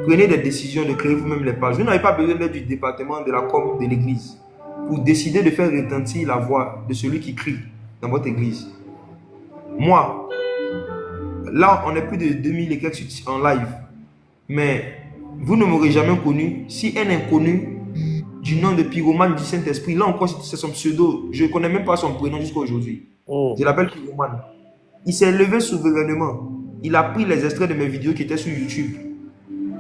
Prenez des décisions de créer vous-même les pages. Vous n'avez pas besoin d'aide du département de la com de l'église pour décider de faire retentir la voix de celui qui crie dans votre église. Moi, là, on est plus de 2000 et quelques en live, mais vous ne m'aurez jamais connu si un inconnu du nom de Pyromane du Saint-Esprit, là encore c'est son pseudo, je ne connais même pas son prénom jusqu'à aujourd'hui. Je l'appelle Pyromane. Il s'est levé souverainement. Il a pris les extraits de mes vidéos qui étaient sur YouTube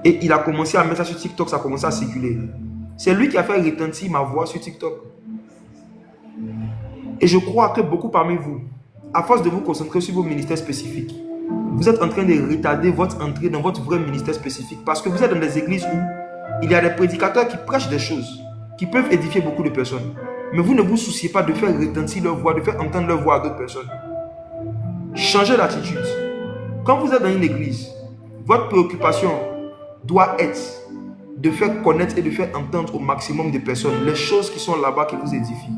et il a commencé à mettre ça sur TikTok, ça a commencé à circuler. C'est lui qui a fait retentir ma voix sur TikTok. Et je crois que beaucoup parmi vous, à force de vous concentrer sur vos ministères spécifiques, vous êtes en train de retarder votre entrée dans votre vrai ministère spécifique parce que vous êtes dans des églises où il y a des prédicateurs qui prêchent des choses qui peuvent édifier beaucoup de personnes. Mais vous ne vous souciez pas de faire retentir leur voix, de faire entendre leur voix à d'autres personnes. Changez d'attitude. Quand vous êtes dans une église, votre préoccupation doit être de faire connaître et de faire entendre au maximum de personnes les choses qui sont là-bas qui vous édifient.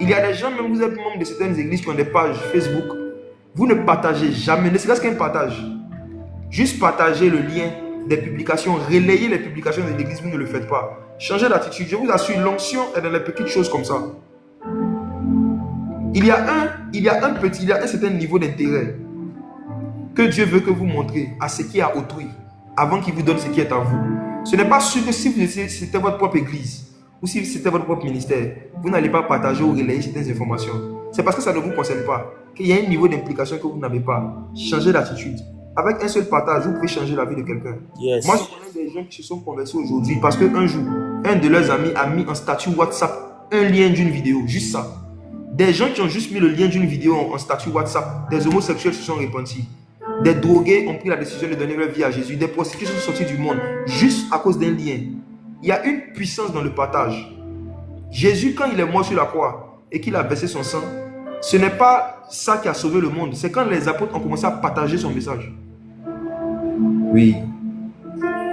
Il y a des gens, même vous êtes membre de certaines églises qui ont des pages Facebook, vous ne partagez jamais, ne serait-ce qu'un partage. Juste partager le lien des publications, relayez les publications de l'église, vous ne le faites pas. Changez d'attitude. Je vous assure, l'onction est dans les petites choses comme ça. Il y a un certain niveau d'intérêt que Dieu veut que vous montrez à ce qui est à autrui avant qu'il vous donne ce qui est à vous. Ce n'est pas sûr que si c'était votre propre église ou si c'était votre propre ministère, vous n'allez pas partager ou relayer certaines informations. C'est parce que ça ne vous concerne pas qu'il y a un niveau d'implication que vous n'avez pas. Changez d'attitude. Avec un seul partage, vous pouvez changer la vie de quelqu'un. Yes. Moi, je connais des gens qui se sont convertis aujourd'hui parce qu'un jour, un de leurs amis a mis en statut WhatsApp un lien d'une vidéo, juste ça. Des gens qui ont juste mis le lien d'une vidéo en statut WhatsApp, des homosexuels se sont repentis. Des drogués ont pris la décision de donner leur vie à Jésus. Des prostituées sont sorties du monde juste à cause d'un lien. Il y a une puissance dans le partage. Jésus, quand il est mort sur la croix et qu'il a versé son sang, ce n'est pas ça qui a sauvé le monde. C'est quand les apôtres ont commencé à partager son message. Oui.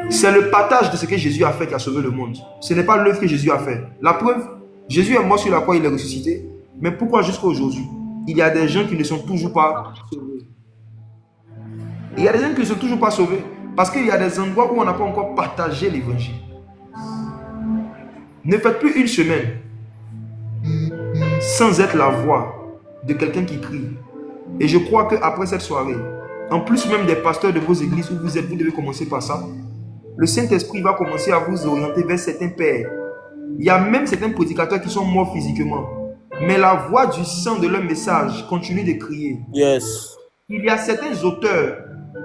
C'est le partage de ce que Jésus a fait qui a sauvé le monde. Ce n'est pas l'œuvre que Jésus a fait. La preuve, Jésus est mort sur la croix, il est ressuscité. Mais pourquoi jusqu'à aujourd'hui, il y a des gens qui ne sont toujours pas sauvés? Il y a des gens qui ne sont toujours pas sauvés parce qu'il y a des endroits où on n'a pas encore partagé l'évangile. Ne faites plus une semaine sans être la voix de quelqu'un qui crie. Et je crois qu'après cette soirée, en plus même des pasteurs de vos églises où vous êtes, vous devez commencer par ça. Le Saint-Esprit va commencer à vous orienter vers certains pères. Il y a même certains prédicateurs qui sont morts physiquement. Mais la voix du sang de leur message continue de crier. Yes. Il y a certains auteurs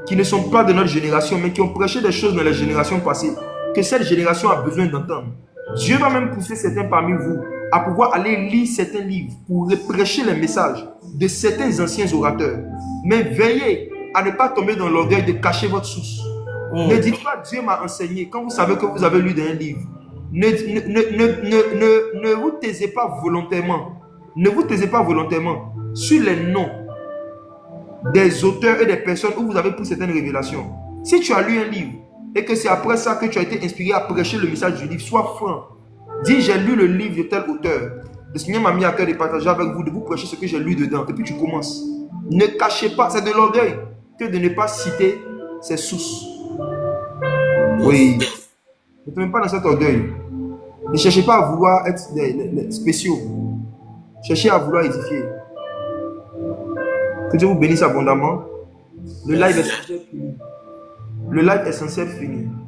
qui ne sont pas de notre génération, mais qui ont prêché des choses dans les générations passées, que cette génération a besoin d'entendre. Dieu va même pousser certains parmi vous à pouvoir aller lire certains livres pour prêcher les messages de certains anciens orateurs. Mais veillez à ne pas tomber dans l'orgueil de cacher votre source. Ne dites pas Dieu m'a enseigné quand vous savez que vous avez lu dans un livre. Ne vous taisez pas volontairement. Ne vous taisez pas volontairement sur les noms des auteurs et des personnes où vous avez pris certaines révélations. Si tu as lu un livre et que c'est après ça que tu as été inspiré à prêcher le message du livre, sois franc. Dis j'ai lu le livre de tel auteur. Le Seigneur m'a mis à cœur de partager avec vous, de vous prêcher ce que j'ai lu dedans. Et puis tu commences. Ne cachez pas, c'est de l'orgueil que de ne pas citer ses sources. Oui. Ne tombez pas dans cet orgueil. Ne cherchez pas à vouloir être les spéciaux. Cherchez à vouloir édifier. Que Dieu vous bénisse abondamment. Le live est censé être fini. Le live est censé être fini.